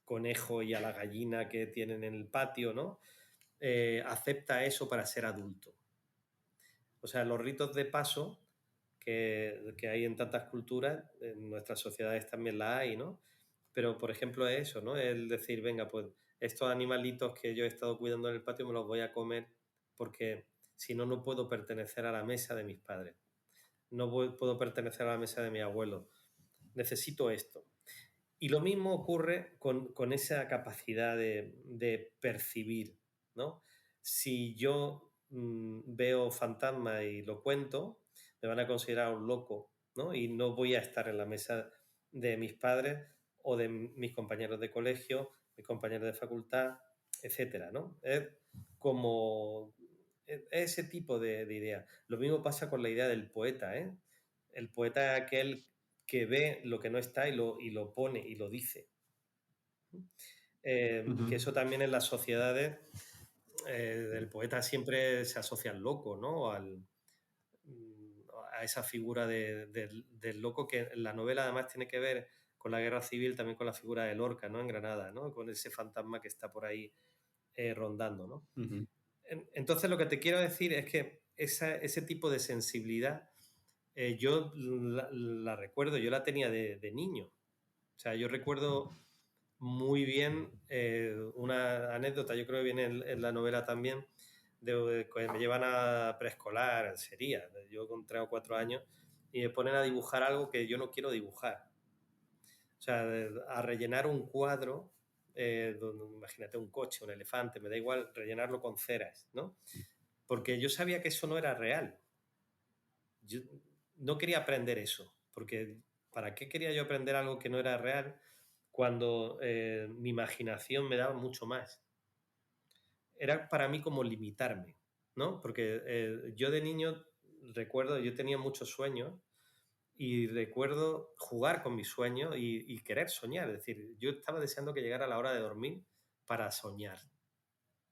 conejo y a la gallina que tienen en el patio, ¿no? Acepta eso para ser adulto. O sea, los ritos de paso que hay en tantas culturas, en nuestras sociedades también la hay, ¿no? Pero, por ejemplo, es eso, ¿no? El decir, venga, pues estos animalitos que yo he estado cuidando en el patio me los voy a comer porque si no, no puedo pertenecer a la mesa de mis padres. No puedo pertenecer a la mesa de mi abuelo. Necesito esto. Y lo mismo ocurre con esa capacidad de percibir, ¿no? Si yo veo fantasma y lo cuento, me van a considerar un loco, ¿no? Y no voy a estar en la mesa de mis padres o de mis compañeros de colegio, mis compañeros de facultad, etcétera, ¿no? Es como ese tipo de idea. Lo mismo pasa con la idea del poeta, ¿eh? El poeta es aquel que ve lo que no está y lo pone y lo dice. Que Ujú. eso también en las sociedades, el poeta siempre se asocia al loco, ¿no? A esa figura del loco que en la novela además tiene que ver con la guerra civil, también con la figura de Lorca, ¿no? En Granada, ¿no? Con ese fantasma que está por ahí rondando, ¿no? Ujú. Entonces lo que te quiero decir es que ese tipo de sensibilidad yo la recuerdo, yo la tenía de niño. O sea, yo recuerdo muy bien una anécdota, yo creo que viene en la novela también, de que me llevan a preescolar, sería, yo con 3 o 4 años, y me ponen a dibujar algo que yo no quiero dibujar. O sea, a rellenar un cuadro, imagínate un coche, un elefante, me da igual rellenarlo con ceras, ¿no? Porque yo sabía que eso no era real. Yo no quería aprender eso, porque ¿para qué quería yo aprender algo que no era real cuando mi imaginación me daba mucho más? Era para mí como limitarme, ¿no? Porque yo de niño recuerdo, yo tenía muchos sueños y recuerdo jugar con mis sueños y querer soñar. Es decir, yo estaba deseando que llegara la hora de dormir para soñar,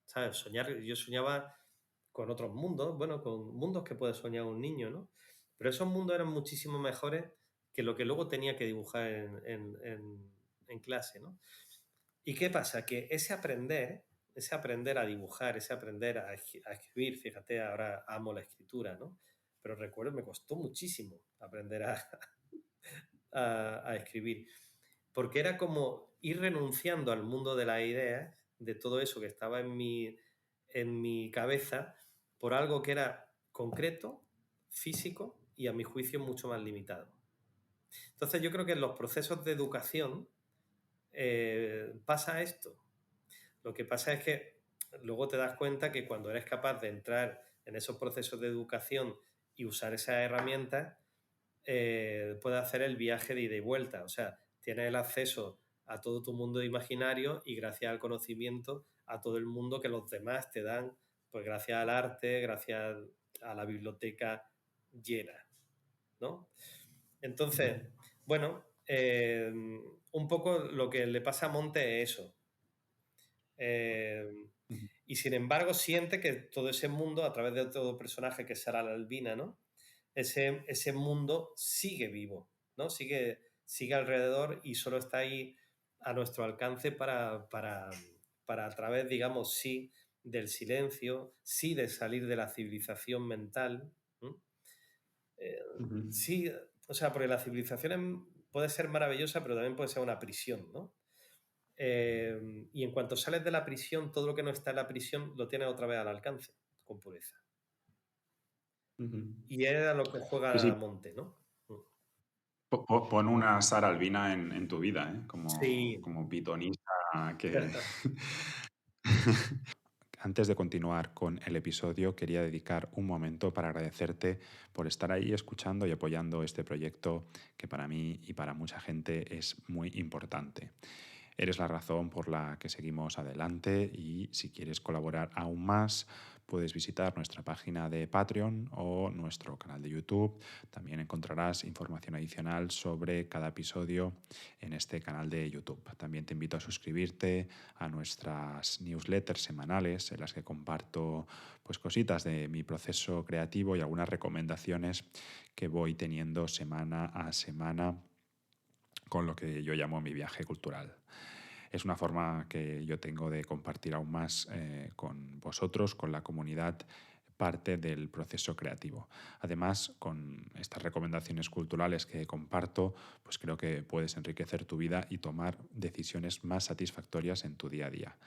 ¿sabes? Soñar, yo soñaba con otros mundos, bueno, con mundos que puede soñar un niño, ¿no? Pero esos mundos eran muchísimo mejores que lo que luego tenía que dibujar en clase, ¿no? ¿Y qué pasa? Que ese aprender a dibujar, ese aprender a escribir, fíjate, ahora amo la escritura, ¿no? Pero recuerdo, me costó muchísimo aprender a escribir, porque era como ir renunciando al mundo de las ideas, de todo eso que estaba en mi cabeza, por algo que era concreto, físico y a mi juicio mucho más limitado. Entonces yo creo que en los procesos de educación pasa esto. Lo que pasa es que luego te das cuenta que cuando eres capaz de entrar en esos procesos de educación y usar esas herramientas, puedes hacer el viaje de ida y vuelta. O sea, tienes el acceso a todo tu mundo imaginario y gracias al conocimiento a todo el mundo que los demás te dan, pues gracias al arte, gracias a la biblioteca llena, ¿no? Entonces, bueno, un poco lo que le pasa a Monte es eso. Y sin embargo siente que todo ese mundo, a través de otro personaje que es Sara la Albina, ¿no? Ese mundo sigue vivo, ¿no? Sigue alrededor y solo está ahí a nuestro alcance para a través, digamos, sí, del silencio, sí de salir de la civilización mental. ¿No? Sí, o sea, porque la civilización puede ser maravillosa, pero también puede ser una prisión, ¿no? Y en cuanto sales de la prisión, todo lo que no está en la prisión lo tienes otra vez al alcance, con pureza. Y es a lo que Sí, juega sí. Monte, ¿no? Pon una Sara Albina en tu vida, ¿eh? Sí. Como pitonisa que... Antes de continuar con el episodio, quería dedicar un momento para agradecerte por estar ahí escuchando y apoyando este proyecto que para mí y para mucha gente es muy importante. Eres la razón por la que seguimos adelante y si quieres colaborar aún más, puedes visitar nuestra página de Patreon o nuestro canal de YouTube. También encontrarás información adicional sobre cada episodio en este canal de YouTube. También te invito a suscribirte a nuestras newsletters semanales en las que comparto pues, cositas de mi proceso creativo y algunas recomendaciones que voy teniendo semana a semana con lo que yo llamo mi viaje cultural. Es una forma que yo tengo de compartir aún más con vosotros, con la comunidad, parte del proceso creativo. Además, con estas recomendaciones culturales que comparto, pues creo que puedes enriquecer tu vida y tomar decisiones más satisfactorias en tu día a día.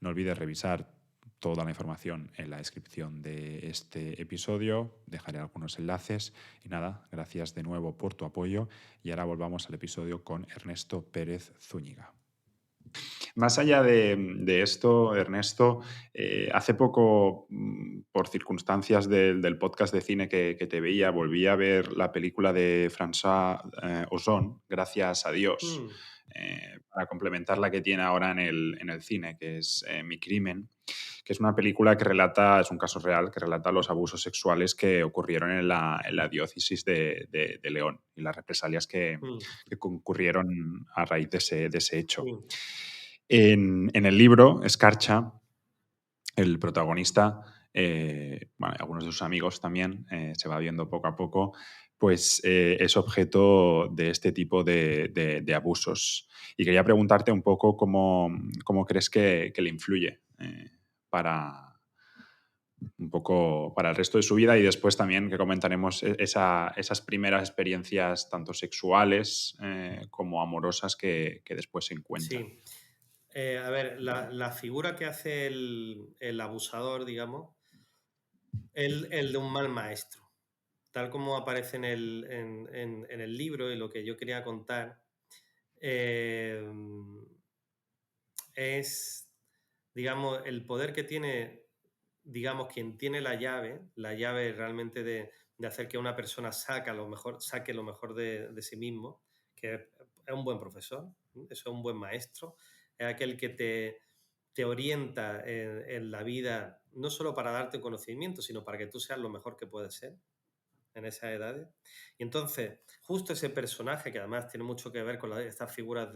No olvides revisar toda la información en la descripción de este episodio, dejaré algunos enlaces y nada, gracias de nuevo por tu apoyo y ahora volvamos al episodio con Ernesto Pérez Zúñiga. Más allá de esto, Ernesto, hace poco, por circunstancias del podcast de cine que te veía, volví a ver la película de François Ozon, Gracias a Dios, para complementar la que tiene ahora en el cine, que es Mi crimen, que es una película que relata, es un caso real, que relata los abusos sexuales que ocurrieron en la diócesis de León y las represalias que concurrieron a raíz de ese hecho. En el libro, Escarcha, el protagonista, bueno, algunos de sus amigos también, se va viendo poco a poco, pues es objeto de este tipo de abusos. Y quería preguntarte un poco cómo crees que le influye para un poco para el resto de su vida y después también que comentaremos esas primeras experiencias tanto sexuales como amorosas que después se encuentran. Sí. A ver, la figura que hace el abusador, digamos, el de un mal maestro. Tal como aparece en el libro y lo que yo quería contar, eh, es, digamos, el poder que tiene, digamos, quien tiene la llave realmente de hacer que una persona saque lo mejor de sí mismo, que es un buen profesor, eso es un buen maestro, es aquel que te orienta en la vida, no solo para darte conocimiento, sino para que tú seas lo mejor que puedes ser en esas edades. Y entonces, justo ese personaje, que además tiene mucho que ver con estas figuras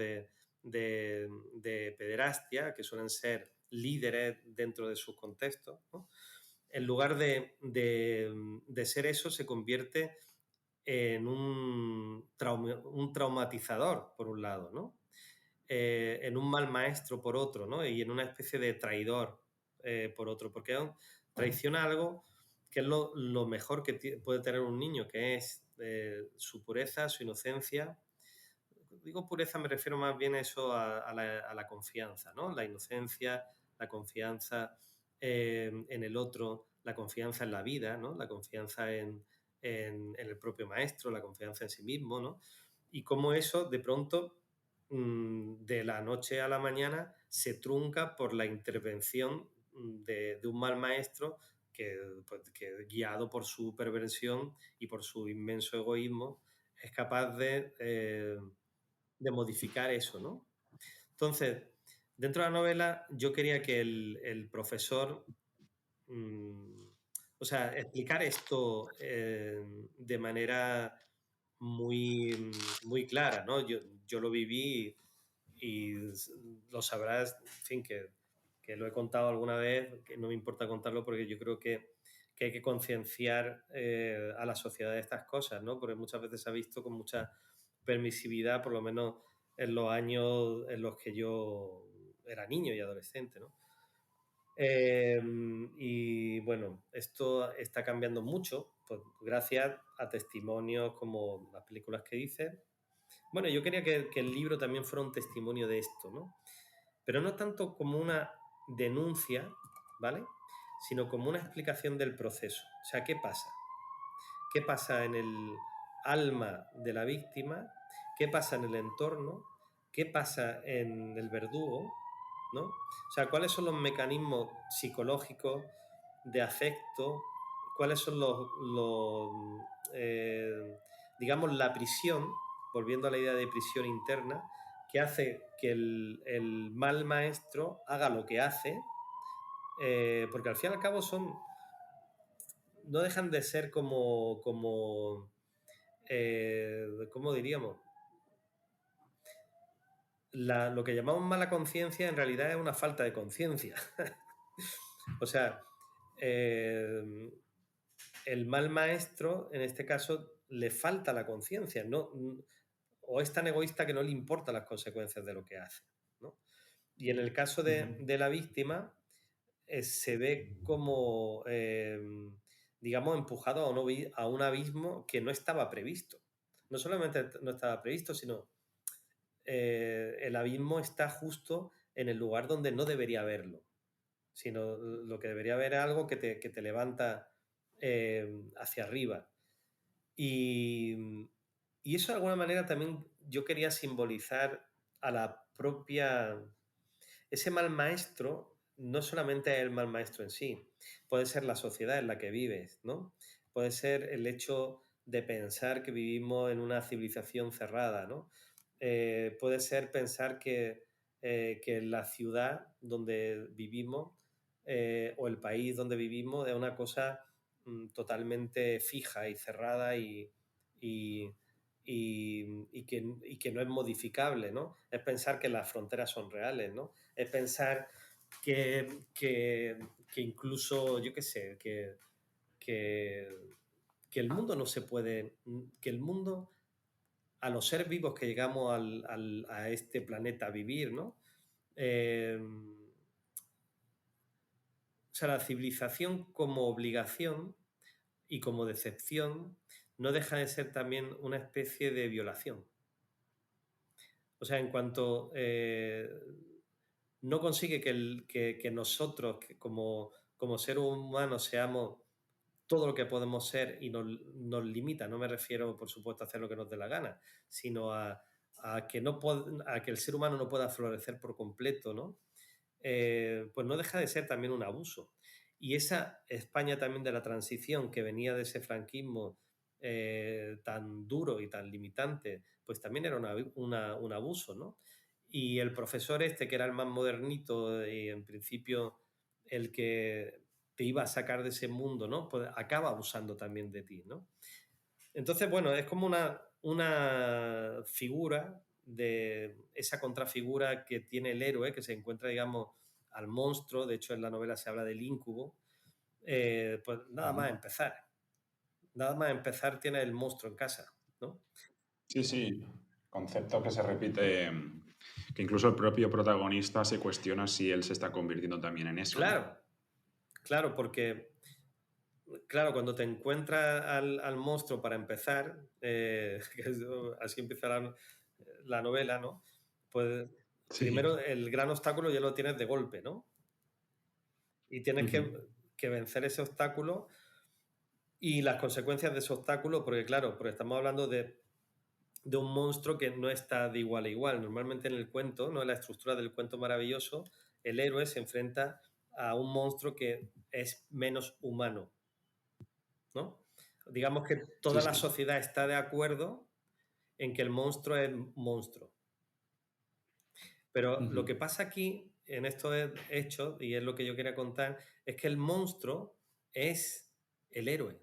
de pederastia, que suelen ser líderes dentro de sus contextos, ¿no? En lugar de ser eso, se convierte en un traumatizador, por un lado, ¿no? En un mal maestro, por otro, ¿no? Y en una especie de traidor, por otro, porque traiciona algo que es lo mejor que puede tener un niño, que es su pureza, su inocencia. Digo pureza, me refiero más bien a eso, a la confianza, ¿no? La inocencia, la confianza en el otro, la confianza en la vida, ¿no? La confianza en el propio maestro, la confianza en sí mismo, ¿no? Y cómo eso, de pronto, de la noche a la mañana, se trunca por la intervención de un mal maestro pues, que, guiado por su perversión y por su inmenso egoísmo, es capaz de modificar eso, ¿no? Entonces, dentro de la novela, yo quería que el profesor, o sea, explicar esto de manera muy clara, ¿no? Yo lo viví y lo sabrás, en fin, que lo he contado alguna vez, que no me importa contarlo porque yo creo que hay que concienciar a la sociedad de estas cosas, ¿no? Porque muchas veces se ha visto con mucha permisividad, por lo menos en los años en los que yo era niño y adolescente, ¿no? Y bueno, esto está cambiando mucho, pues gracias a testimonios como las películas que hice. Bueno, yo quería que el libro también fuera un testimonio de esto, ¿no? Pero no tanto como una denuncia, ¿vale? Sino como una explicación del proceso. O sea, ¿qué pasa? ¿Qué pasa en el alma de la víctima? ¿Qué pasa en el entorno? ¿Qué pasa en el verdugo? ¿No? O sea, ¿cuáles son los mecanismos psicológicos de afecto? ¿Cuáles son digamos, la prisión, volviendo a la idea de prisión interna, que hace que el mal maestro haga lo que hace? Porque al fin y al cabo no dejan de ser ¿cómo diríamos? Lo que llamamos mala conciencia en realidad es una falta de conciencia. O sea, el mal maestro, en este caso, le falta la conciencia, o es tan egoísta que no le importan las consecuencias de lo que hace, ¿no? Y en el caso de la víctima, se ve como, digamos, empujado a un abismo que no estaba previsto. No solamente no estaba previsto, sino el abismo está justo en el lugar donde no debería haberlo, sino lo que debería haber es algo que te levanta hacia arriba. Y eso de alguna manera también yo quería simbolizar a la propia... Ese mal maestro no solamente es el mal maestro en sí, puede ser la sociedad en la que vives, ¿no? Puede ser el hecho de pensar que vivimos en una civilización cerrada, ¿no? Puede ser pensar que la ciudad donde vivimos o el país donde vivimos es una cosa totalmente fija y cerrada y que no es modificable, ¿no? Es pensar que las fronteras son reales, ¿no? Es pensar que incluso, yo qué sé, que el mundo no se puede, que el mundo, a los seres vivos que llegamos a este planeta a vivir, ¿no? O sea, la civilización como obligación y como decepción no deja de ser también una especie de violación. O sea, en cuanto no consigue que nosotros, como seres humanos, seamos todo lo que podemos ser y nos limita, no me refiero, por supuesto, a hacer lo que nos dé la gana, sino a que el ser humano no pueda florecer por completo, ¿no? Pues no deja de ser también un abuso. Y esa España también de la transición, que venía de ese franquismo tan duro y tan limitante, pues también era un abuso, ¿no? Y el profesor este, que era el más modernito y en principio el que te iba a sacar de ese mundo, ¿no? Pues acaba abusando también de ti, ¿no? Entonces, bueno, es como una figura de esa contrafigura que tiene el héroe, que se encuentra, digamos, al monstruo. De hecho, en la novela se habla del íncubo. Pues nada más Ujú. empezar. Nada más empezar tiene el monstruo en casa, ¿no? Sí, sí, concepto que se repite, que incluso el propio protagonista se cuestiona si él se está convirtiendo también en eso, ¿no? Claro, claro, porque claro, cuando te encuentras al monstruo para empezar, así empieza la novela, ¿no? Pues Sí. primero el gran obstáculo ya lo tienes de golpe, ¿no? Y tienes Ujú. que vencer ese obstáculo y las consecuencias de ese obstáculo, porque claro, porque estamos hablando de un monstruo que no está de igual a igual. Normalmente en el cuento, ¿no? En la estructura del cuento maravilloso, el héroe se enfrenta a un monstruo que es menos humano, ¿no? Digamos que Sí, toda la sí. sociedad está de acuerdo en que el monstruo es monstruo. Pero lo Ujú. que pasa aquí, en estos hechos, y es lo que yo quería contar, es que el monstruo es el héroe.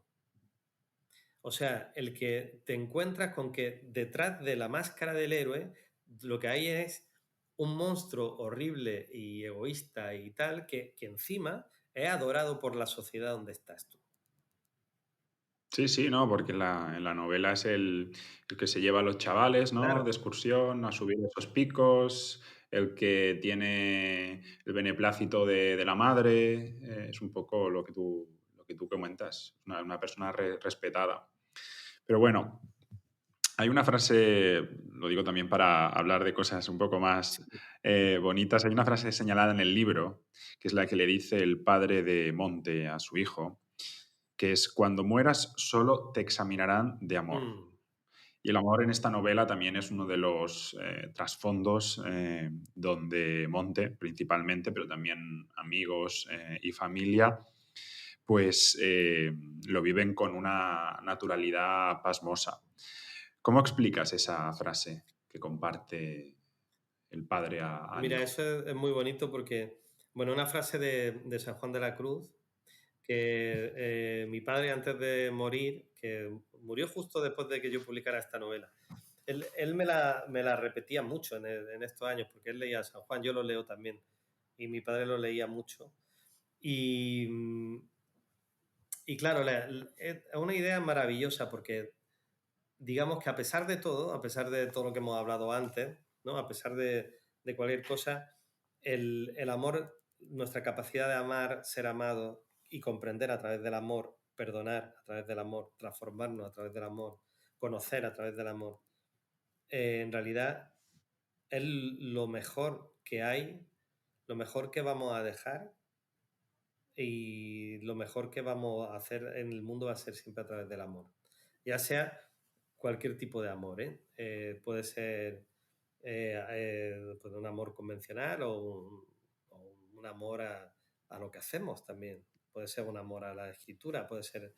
O sea, el que te encuentras con que detrás de la máscara del héroe, lo que hay es un monstruo horrible y egoísta y tal, que encima es adorado por la sociedad donde estás tú. Sí, sí, no, porque en la novela es el que se lleva a los chavales, ¿no? De Claro, excursión a subir esos picos, el que tiene el beneplácito de la madre, es un poco lo que tú comentas, una persona respetada. Pero bueno, hay una frase, lo digo también para hablar de cosas un poco más bonitas, hay una frase señalada en el libro, que es la que le dice el padre de Monte a su hijo, que es: cuando mueras solo te examinarán de amor. mm, Y el amor en esta novela también es uno de los trasfondos donde Monte, principalmente, pero también amigos y familia, pues lo viven con una naturalidad pasmosa. ¿Cómo explicas esa frase que comparte el padre al mira, hijo? eso es muy bonito porque, bueno, una frase de San Juan de la Cruz, que mi padre antes de morir, que murió justo después de que yo publicara esta novela, él me la repetía mucho en estos años, porque él leía San Juan, yo lo leo también, y mi padre lo leía mucho. Y, y claro, es una idea maravillosa porque digamos que a pesar de todo, a pesar de todo lo que hemos hablado antes, ¿no? A pesar de cualquier cosa, el amor, nuestra capacidad de amar, ser amado y comprender a través del amor, perdonar a través del amor, transformarnos a través del amor, conocer a través del amor, en realidad es lo mejor que hay, lo mejor que vamos a dejar y lo mejor que vamos a hacer en el mundo va a ser siempre a través del amor. Ya sea cualquier tipo de amor, ¿eh? Puede ser pues un amor convencional o un amor a lo que hacemos también. Puede ser un amor a la escritura, puede ser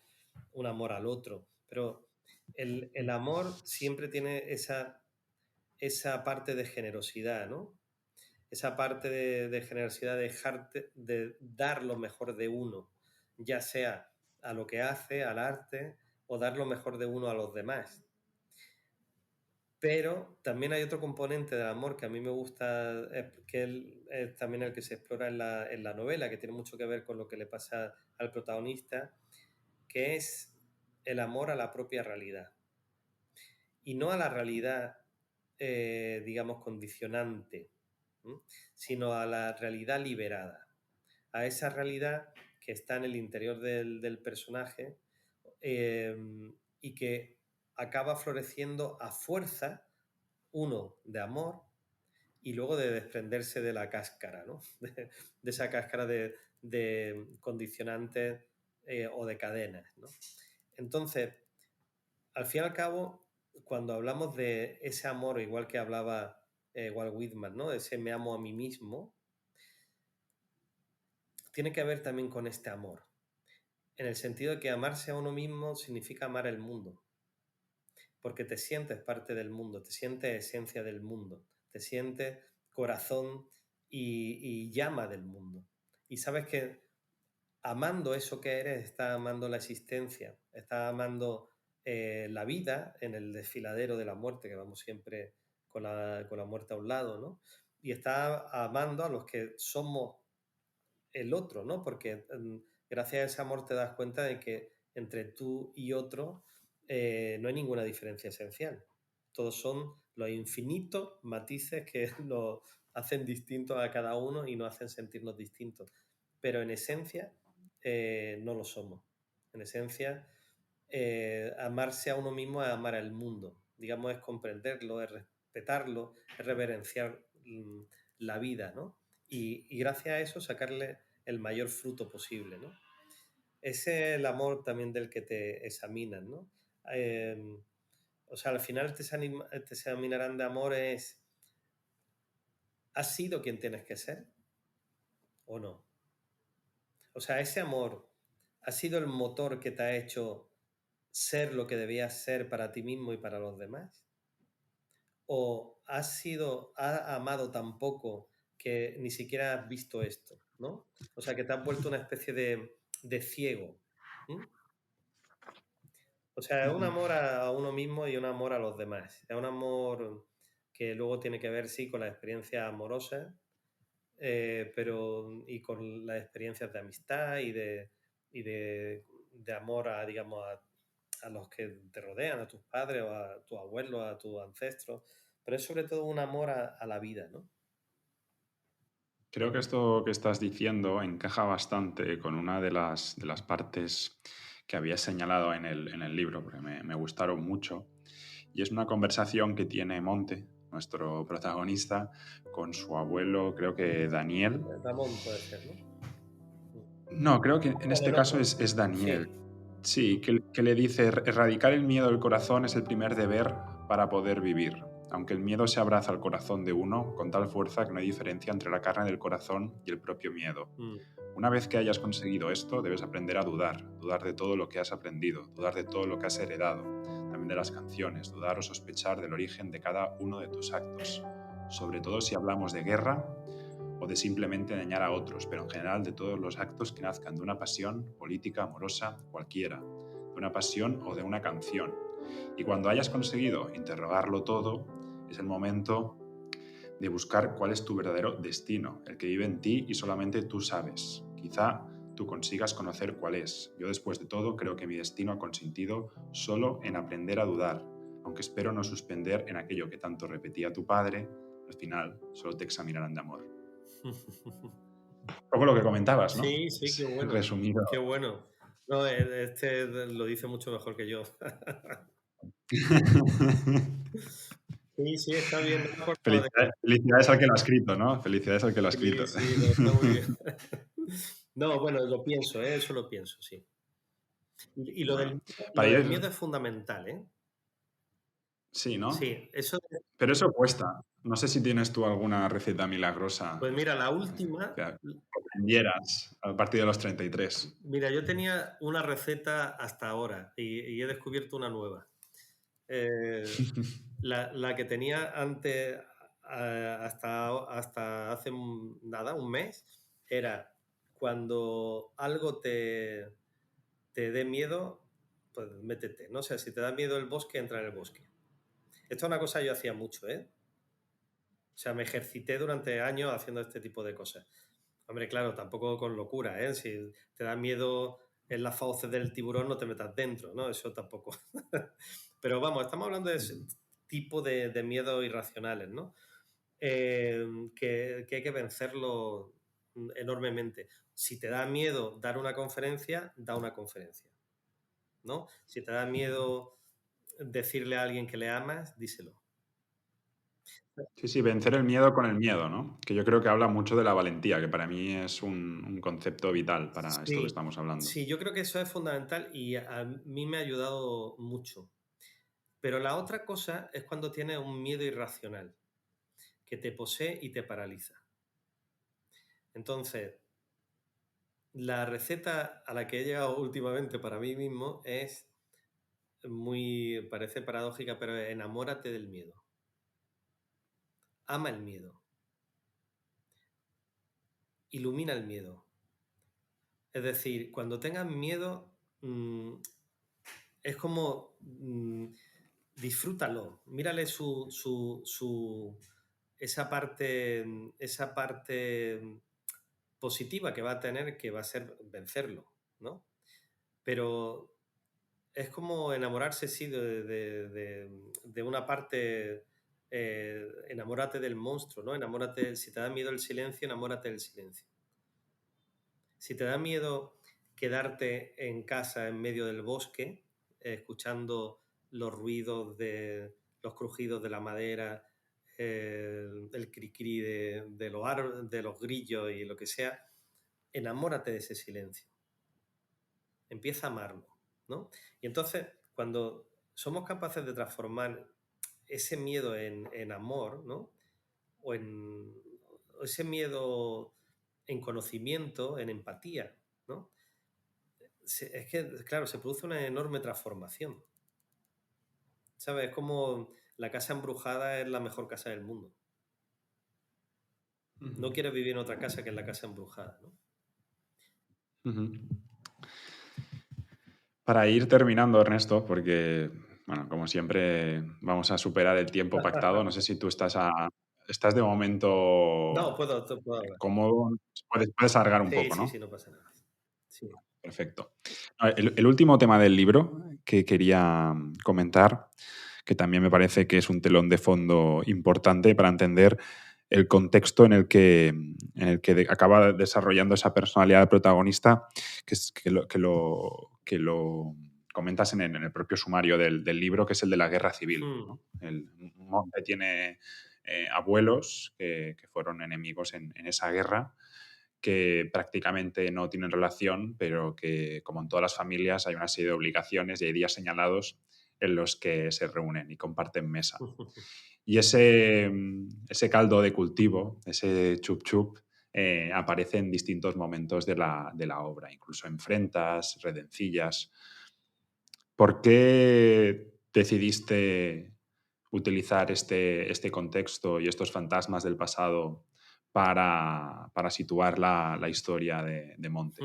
un amor al otro. Pero el amor siempre tiene esa parte de generosidad, ¿no? Esa parte de generosidad, de dejarte, de dar lo mejor de uno, ya sea a lo que hace, al arte, o dar lo mejor de uno a los demás. Pero también hay otro componente del amor que a mí me gusta, que es también el que se explora en la novela, que tiene mucho que ver con lo que le pasa al protagonista, que es el amor a la propia realidad. Y no a la realidad, digamos, condicionante, ¿m? Sino a la realidad liberada, a esa realidad que está en el interior del personaje eh, y que acaba floreciendo a fuerza, uno, de amor y luego de desprenderse de la cáscara, ¿no? De esa cáscara de condicionantes o de cadenas, ¿no? Entonces, al fin y al cabo, cuando hablamos de ese amor, igual que hablaba Walt Whitman, ¿no? Ese me amo a mí mismo, tiene que ver también con este amor, en el sentido de que amarse a uno mismo significa amar el mundo, porque te sientes parte del mundo, te sientes esencia del mundo, te sientes corazón y llama del mundo. Y sabes que amando eso que eres, estás amando la existencia, estás amando la vida en el desfiladero de la muerte que vamos siempre con la muerte a un lado, ¿no? Y estás amando a los que somos el otro, ¿no? Porque gracias a ese amor te das cuenta de que entre tú y otro no hay ninguna diferencia esencial. Todos son los infinitos matices que nos hacen distintos a cada uno y nos hacen sentirnos distintos. Pero en esencia no lo somos. En esencia, amarse a uno mismo es amar al mundo. Digamos, es comprenderlo, es respetarlo, es reverenciar la vida, ¿no? Y gracias a eso sacarle el mayor fruto posible, ¿no? Ese es el amor también del que te examinan, ¿no? O sea, al final te examinarán de amor es, ¿has sido quien tienes que ser o no? O sea, ese amor ha sido el motor que te ha hecho ser lo que debías ser para ti mismo y para los demás. ¿O has amado tan poco que ni siquiera has visto esto, ¿no? O sea, que te has vuelto una especie de ciego. ¿Mm? O sea, es un amor a uno mismo y un amor a los demás. Es un amor que luego tiene que ver, sí, con las experiencias amorosas, pero y con las experiencias de amistad y de amor a, digamos, a los que te rodean, a tus padres o a tus abuelos, a tus ancestros. Pero es sobre todo un amor a la vida, ¿no? Creo que esto que estás diciendo encaja bastante con una de las partes que había señalado en el libro, porque me gustaron mucho. Y es una conversación que tiene Monte, nuestro protagonista, con su abuelo, creo que Daniel. Ramón puede ser, ¿no? No, creo que en Bueno, este el caso otro. es Daniel. Sí. Sí, que le dice, erradicar el miedo del corazón es el primer deber para poder vivir. Aunque el miedo se abraza al corazón de uno con tal fuerza que no hay diferencia entre la carne del corazón y el propio miedo. Mm. Una vez que hayas conseguido esto, debes aprender a dudar, dudar de todo lo que has aprendido, dudar de todo lo que has heredado, también de las canciones, dudar o sospechar del origen de cada uno de tus actos. Sobre todo si hablamos de guerra o de simplemente dañar a otros, pero en general de todos los actos que nazcan de una pasión política, amorosa, cualquiera, de una pasión o de una canción. Y cuando hayas conseguido interrogarlo todo, es el momento de buscar cuál es tu verdadero destino, el que vive en ti y solamente tú sabes. Quizá tú consigas conocer cuál es. Yo después de todo creo que mi destino ha consistido solo en aprender a dudar, aunque espero no suspender en aquello que tanto repetía tu padre, al final solo te examinarán de amor. Un poco lo que comentabas, ¿no? Sí, sí, qué bueno. Resumido. Qué bueno. No, este lo dice mucho mejor que yo. Sí, sí, está bien. No me acordaba de... Felicidades al que lo ha escrito, ¿no? Felicidades al que lo ha Sí, escrito. sí, no, está muy bien. No, bueno, lo pienso, eso lo pienso, sí. Y Bueno, lo para del ir... miedo es fundamental, ¿eh? Sí, ¿no? Sí, eso. Pero eso cuesta. No sé si tienes tú alguna receta milagrosa Pues mira, la última, que aprendieras a partir de los 33. mira, yo tenía una receta hasta ahora y he descubierto una nueva. La que tenía antes, hasta hace nada, un mes, era cuando algo te dé miedo, pues métete, ¿no? O sea, si te da miedo el bosque, entra en el bosque. Esto es una cosa que yo hacía mucho, ¿eh? O sea, me ejercité durante años haciendo este tipo de cosas. Hombre, claro, tampoco con locura, ¿eh? Si te da miedo en las fauces del tiburón, no te metas dentro, ¿no? Eso tampoco. Pero vamos, estamos hablando de ese tipo de miedos irracionales, ¿no? Que hay que vencerlo enormemente. Si te da miedo dar una conferencia, da una conferencia, ¿no? Si te da miedo decirle a alguien que le amas, díselo. Sí, sí, vencer el miedo con el miedo, ¿no? Que yo creo que habla mucho de la valentía, que para mí es un concepto vital para esto que Sí, estamos hablando. sí, yo creo que eso es fundamental y a mí me ha ayudado mucho. Pero la otra cosa es cuando tienes un miedo irracional que te posee y te paraliza. Entonces, la receta a la que he llegado últimamente para mí mismo es parece paradójica, pero enamórate del miedo. Ama el miedo. Ilumina el miedo. Es decir, cuando tengas miedo, es como disfrútalo, mírale esa parte positiva que va a tener, que va a ser vencerlo, ¿no? Pero es como enamorarse, sí, de una parte. Enamórate del monstruo, ¿no? Enamórate, si te da miedo el silencio, enamórate del silencio. Si te da miedo quedarte en casa en medio del bosque, escuchando los ruidos de los crujidos de la madera, el cri-cri de los grillos y lo que sea, enamórate de ese silencio. Empieza a amarlo, ¿no? Y entonces, cuando somos capaces de transformar ese miedo en amor, ¿no? O ese miedo en conocimiento, en empatía, ¿no? Es que, claro, se produce una enorme transformación. ¿Sabes? Es como la casa embrujada es la mejor casa del mundo. No quieres vivir en otra casa que en la casa embrujada, ¿no? Ujú. Para ir terminando, Ernesto, porque, bueno, como siempre, vamos a superar el tiempo pactado. No sé si tú estás de momento No, puedo hablar. cómodo. Puedes alargar un Sí, poco, sí, ¿no? sí, no pasa nada. Sí. Perfecto. No, el último tema del libro que quería comentar, que también me parece que es un telón de fondo importante para entender el contexto en el que acaba desarrollando esa personalidad protagonista, que lo comentas en el propio sumario del libro, que es el de la guerra civil, ¿no? Monte tiene abuelos que fueron enemigos en esa guerra, que prácticamente no tienen relación, pero que, como en todas las familias, hay una serie de obligaciones y hay días señalados en los que se reúnen y comparten mesa. Y ese caldo de cultivo, ese chup chup, aparece en distintos momentos de la obra, incluso en Frentas, Redencillas. ¿Por qué decidiste utilizar este contexto y estos fantasmas del pasado para situar la historia de Monte?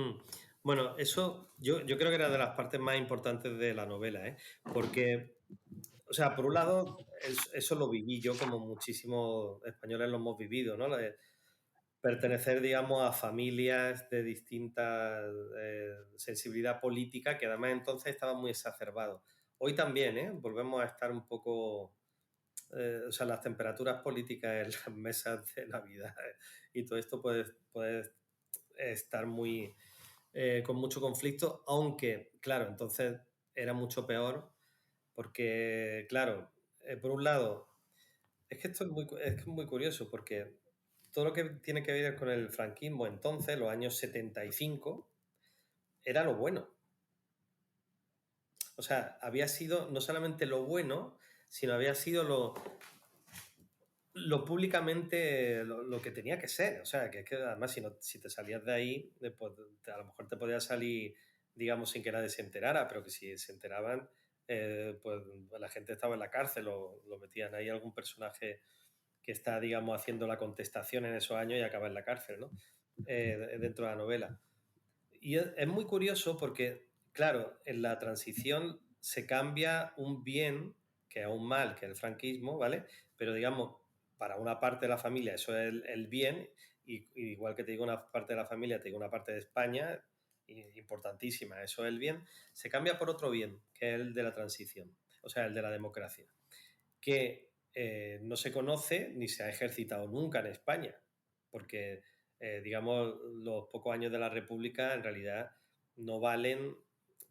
Bueno, eso yo creo que era de las partes más importantes de la novela, ¿eh? Porque, o sea, por un lado, eso lo viví yo, como muchísimos españoles lo hemos vivido, ¿no? Lo de pertenecer, digamos, a familias de distinta sensibilidad política, que además entonces estaba muy exacerbado. Hoy también, ¿eh? Volvemos a estar un poco. O sea, las temperaturas políticas en las mesas de Navidad y todo esto puede estar con mucho conflicto, aunque, claro, entonces era mucho peor porque, claro, por un lado, es que esto es muy curioso porque todo lo que tiene que ver con el franquismo entonces, los años 75, era lo bueno. O sea, había sido no solamente lo bueno, sino había sido lo públicamente lo que tenía que ser. O sea, que es que además si te salías de ahí, pues, a lo mejor te podía salir, digamos, sin que nadie se enterara, pero que si se enteraban, pues la gente estaba en la cárcel o lo metían ahí algún personaje que está, digamos, haciendo la contestación en esos años y acaba en la cárcel, ¿no? Dentro de la novela. Y es muy curioso porque, claro, en la transición se cambia un bien, que es un mal, que es el franquismo, ¿vale? Pero digamos, para una parte de la familia eso es el bien, y igual que te digo una parte de la familia, te digo una parte de España, importantísima, eso es el bien, se cambia por otro bien, que es el de la transición, o sea, el de la democracia, que no se conoce ni se ha ejercitado nunca en España, porque, digamos, los pocos años de la República en realidad no valen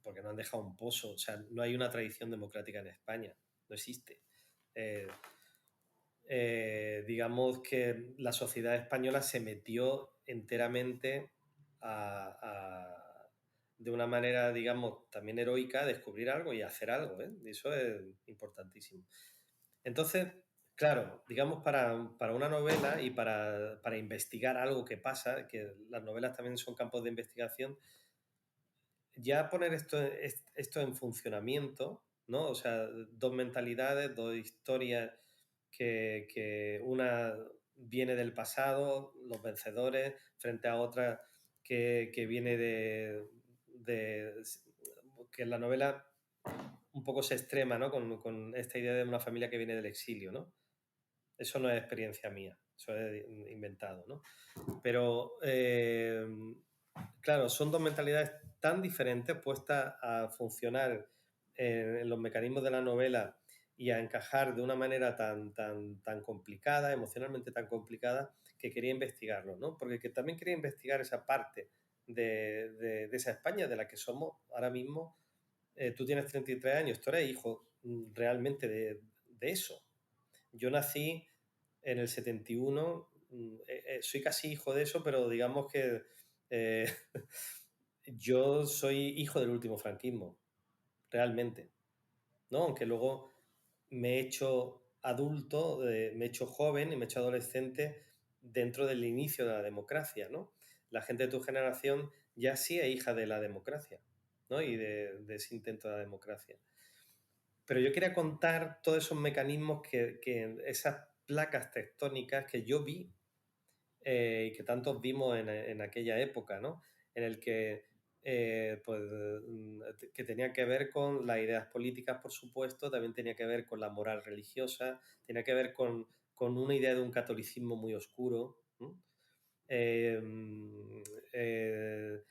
porque no han dejado un pozo, o sea, no hay una tradición democrática en España, no existe. Eh, digamos que la sociedad española se metió enteramente de una manera, digamos, también heroica, a descubrir algo y hacer algo, ¿eh? Y eso es importantísimo. Entonces, claro, digamos, para una novela y para investigar algo que pasa, que las novelas también son campos de investigación, ya poner esto en funcionamiento, ¿no? O sea, dos mentalidades, dos historias, que una viene del pasado, los vencedores, frente a otra que viene que en la novela un poco se extrema, ¿no? Con esta idea de una familia que viene del exilio, ¿no? Eso no es experiencia mía, eso es inventado, ¿no? Pero, claro, son dos mentalidades tan diferentes puestas a funcionar en los mecanismos de la novela y a encajar de una manera tan complicada, emocionalmente tan complicada, que quería investigarlo, ¿no? Porque también quería investigar esa parte de esa España de la que somos ahora mismo. Tú tienes 33 años, tú eres hijo realmente de eso. Yo nací en el 71, soy casi hijo de eso, pero digamos que eh, yo soy hijo del último franquismo, realmente, ¿no? Aunque luego me he hecho adulto, me he hecho joven y me he hecho adolescente dentro del inicio de la democracia, ¿no? La gente de tu generación ya sí es hija de la democracia, ¿no? Y de ese intento de la democracia. Pero yo quería contar todos esos mecanismos esas placas tectónicas que yo vi y que tantos vimos en aquella época, ¿no? En el que, pues, que tenía que ver con las ideas políticas, por supuesto, también tenía que ver con la moral religiosa, tenía que ver con una idea de un catolicismo muy oscuro. ¿No? Eh, eh,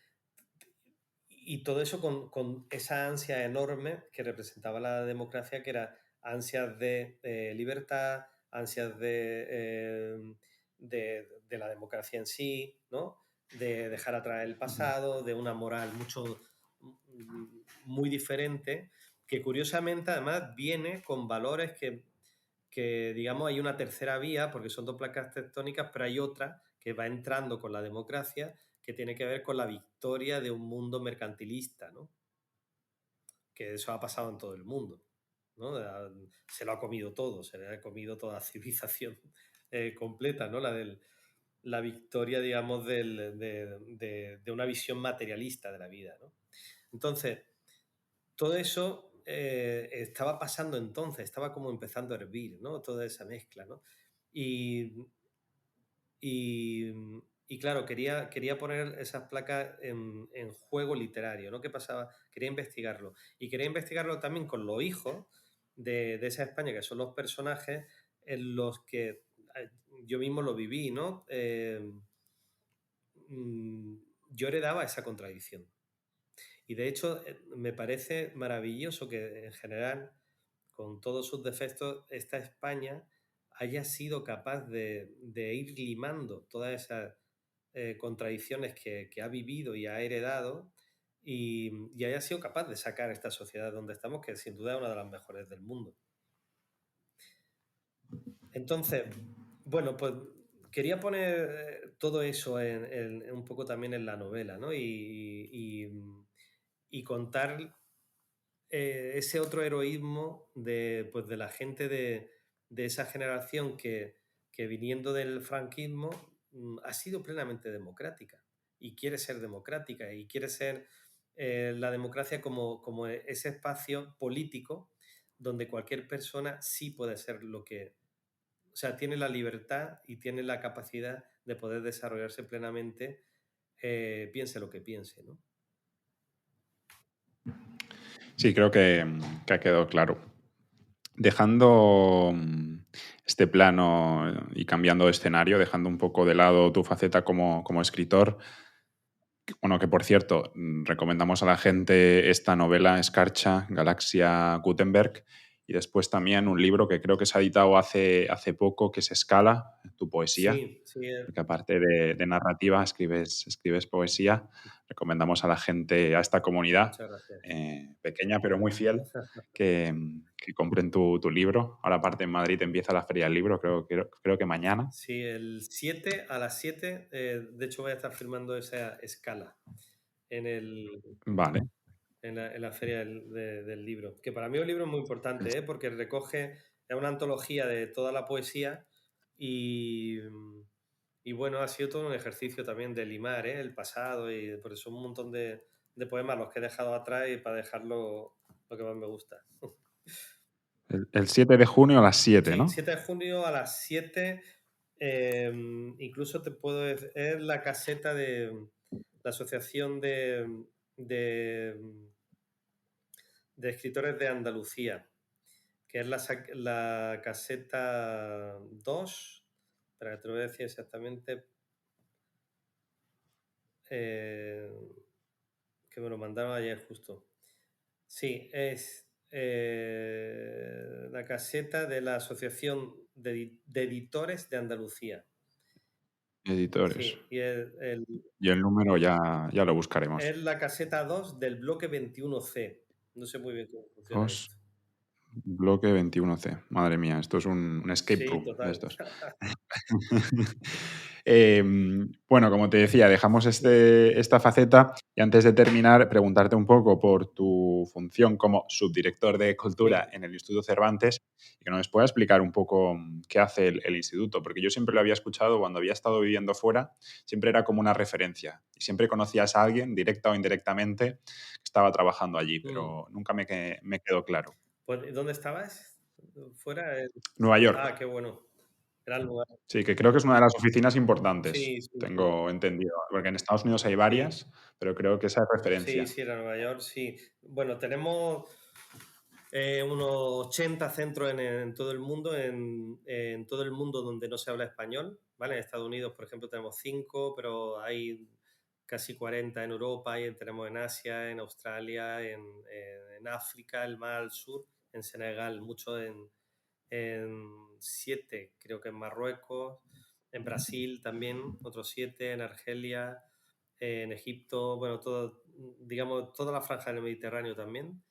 y todo eso con esa ansia enorme que representaba la democracia, que era ansias de libertad, ansias de la democracia en sí, ¿no? De dejar atrás el pasado, de una moral muy diferente, que curiosamente además viene con valores que, digamos, hay una tercera vía, porque son dos placas tectónicas, pero hay otra que va entrando con la democracia, que tiene que ver con la victoria de un mundo mercantilista, ¿no? Que eso ha pasado en todo el mundo, ¿no? Se lo ha comido todo, se le ha comido toda la civilización completa, ¿no? La victoria, digamos, de una visión materialista de la vida, ¿no? Entonces, todo eso estaba pasando entonces, estaba como empezando a hervir, ¿no? Toda esa mezcla, ¿no? Y, y, y claro, quería poner esas placas en juego literario, ¿no? ¿Qué pasaba? Quería investigarlo. Y quería investigarlo también con los hijos de esa España, que son los personajes en los que yo mismo lo viví, ¿no? Yo heredaba esa contradicción. Y de hecho, me parece maravilloso que en general, con todos sus defectos, esta España haya sido capaz de ir limando todas esas contradicciones que ha vivido y ha heredado y haya sido capaz de sacar esta sociedad donde estamos, que sin duda es una de las mejores del mundo. Entonces, bueno, pues quería poner todo eso un poco también en la novela, ¿no? Y contar ese otro heroísmo pues de la gente de esa generación que viniendo del franquismo ha sido plenamente democrática y quiere ser democrática y quiere ser la democracia como ese espacio político donde cualquier persona sí puede ser o sea, tiene la libertad y tiene la capacidad de poder desarrollarse plenamente, piense lo que piense, ¿no? Sí, creo que ha quedado claro. Dejando este plano y cambiando de escenario, dejando un poco de lado tu faceta como escritor, bueno, que por cierto, recomendamos a la gente esta novela, Escarcha, Galaxia Gutenberg, y después también un libro que creo que se ha editado hace poco, que es Escala, tu poesía, Sí, sí, porque aparte de narrativa escribes poesía. Recomendamos a la gente, a esta comunidad, muchas gracias. pequeña pero muy fiel, que compren tu libro. Ahora aparte en Madrid empieza la Feria del Libro, creo que mañana. Sí, el 7 a las 7, de hecho voy a estar firmando esa escala en, Vale. en la feria del libro, que para mí es un libro muy importante, porque recoge, es una antología de toda la poesía y bueno, ha sido todo un ejercicio también de limar el pasado y por eso un montón de poemas los que he dejado atrás y para dejarlo lo que más me gusta. El 7 de junio a las 7, Sí, ¿no? 7 de junio a las 7. Incluso te puedo decir, es la caseta de la asociación de de escritores de Andalucía, que es la caseta 2. Espera, te lo voy a decir exactamente. Que me lo mandaron ayer justo. Sí, es la caseta de la Asociación de Editores de Andalucía. Editores. Sí, y Y el número ya lo buscaremos. es la caseta 2 del bloque 21C. No sé muy bien cómo funciona 2, esto. bloque 21C. Madre mía, esto es un escape Sí, room de total. estos. Bueno, como te decía, dejamos esta faceta y antes de terminar, preguntarte un poco por tu función como subdirector de cultura en el Instituto Cervantes y que nos pueda explicar un poco qué hace el instituto, porque yo siempre lo había escuchado cuando había estado viviendo fuera, siempre era como una referencia y siempre conocías a alguien, directa o indirectamente, que estaba trabajando allí, Mm. pero nunca me quedó claro. Pues, ¿dónde estabas? ¿Fuera? Nueva Ah, York. qué bueno. Gran lugar. Sí, que creo que es una de las oficinas importantes, Sí, sí, sí. tengo entendido, porque en Estados Unidos hay Sí, varias, pero creo que esa es sí, referencia. sí, era Nueva York, sí. Bueno, tenemos unos 80 centros en todo el mundo, en todo el mundo donde no se habla español, ¿vale? En Estados Unidos, por ejemplo, tenemos 5, pero hay casi 40 en Europa, y tenemos en Asia, en Australia, en África, el mar al sur, en Senegal, mucho en 7, creo que en Marruecos, en Brasil también, otros 7, en Argelia, en Egipto, bueno, todo, digamos, toda la franja del Mediterráneo también.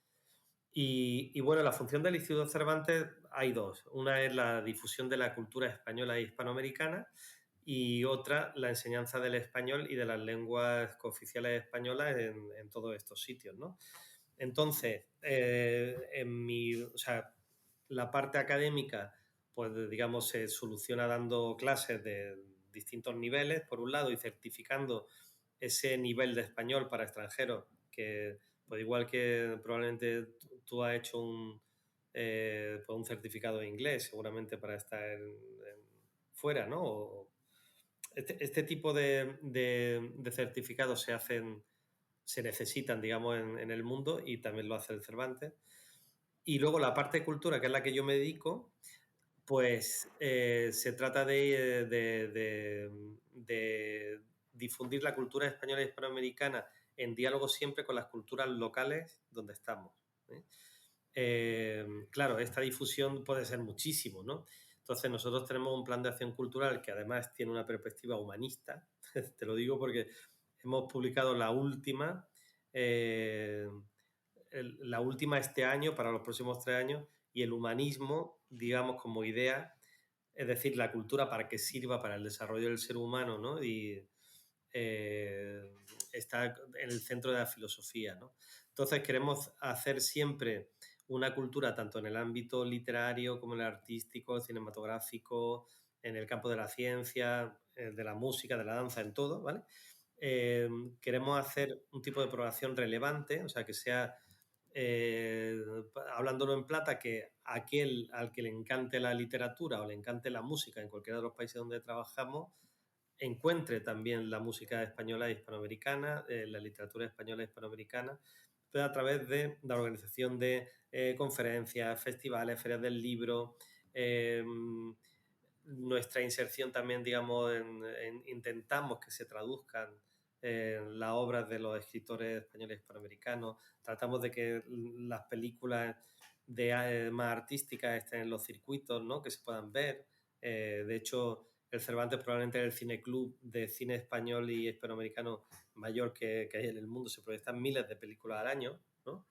Y bueno, la función del Instituto Cervantes hay dos. Una es la difusión de la cultura española e hispanoamericana y otra la enseñanza del español y de las lenguas cooficiales españolas en todos estos sitios, ¿no? Entonces, o sea, la parte académica, pues digamos, se soluciona dando clases de distintos niveles, por un lado, y certificando ese nivel de español para extranjeros, que pues igual que probablemente tú has hecho pues un certificado de inglés, seguramente para estar fuera, ¿no? Este tipo de certificados se necesitan, digamos, en el mundo, y también lo hace el Cervantes. Y luego la parte de cultura, que es la que yo me dedico, pues se trata de difundir la cultura española y hispanoamericana en diálogo siempre con las culturas locales donde estamos, ¿eh? Claro, esta difusión puede ser muchísimo, ¿no? Entonces nosotros tenemos un plan de acción cultural que además tiene una perspectiva humanista. Te lo digo porque hemos publicado eh, la última este año, para los próximos 3 años, y el humanismo, digamos, como idea, es decir, la cultura para que sirva para el desarrollo del ser humano, ¿no? Y está en el centro de la filosofía, ¿no? Entonces queremos hacer siempre una cultura tanto en el ámbito literario como en el artístico, cinematográfico, en el campo de la ciencia, de la música, de la danza, en todo, ¿vale? Queremos hacer un tipo de programación relevante, o sea, que sea, eh, hablándolo en plata, que aquel al que le encante la literatura o le encante la música en cualquiera de los países donde trabajamos, encuentre también la música española e hispanoamericana, la literatura española e hispanoamericana, pero a través de la organización de conferencias, festivales, ferias del libro, eh, nuestra inserción también, digamos, intentamos que se traduzcan las obras de los escritores españoles y hispanoamericanos, tratamos de que las películas más artísticas estén en los circuitos, ¿no? Que se puedan ver. De hecho, el Cervantes probablemente es el cineclub de cine español y hispanoamericano mayor que hay en el mundo. Se proyectan miles de películas al año, ¿no?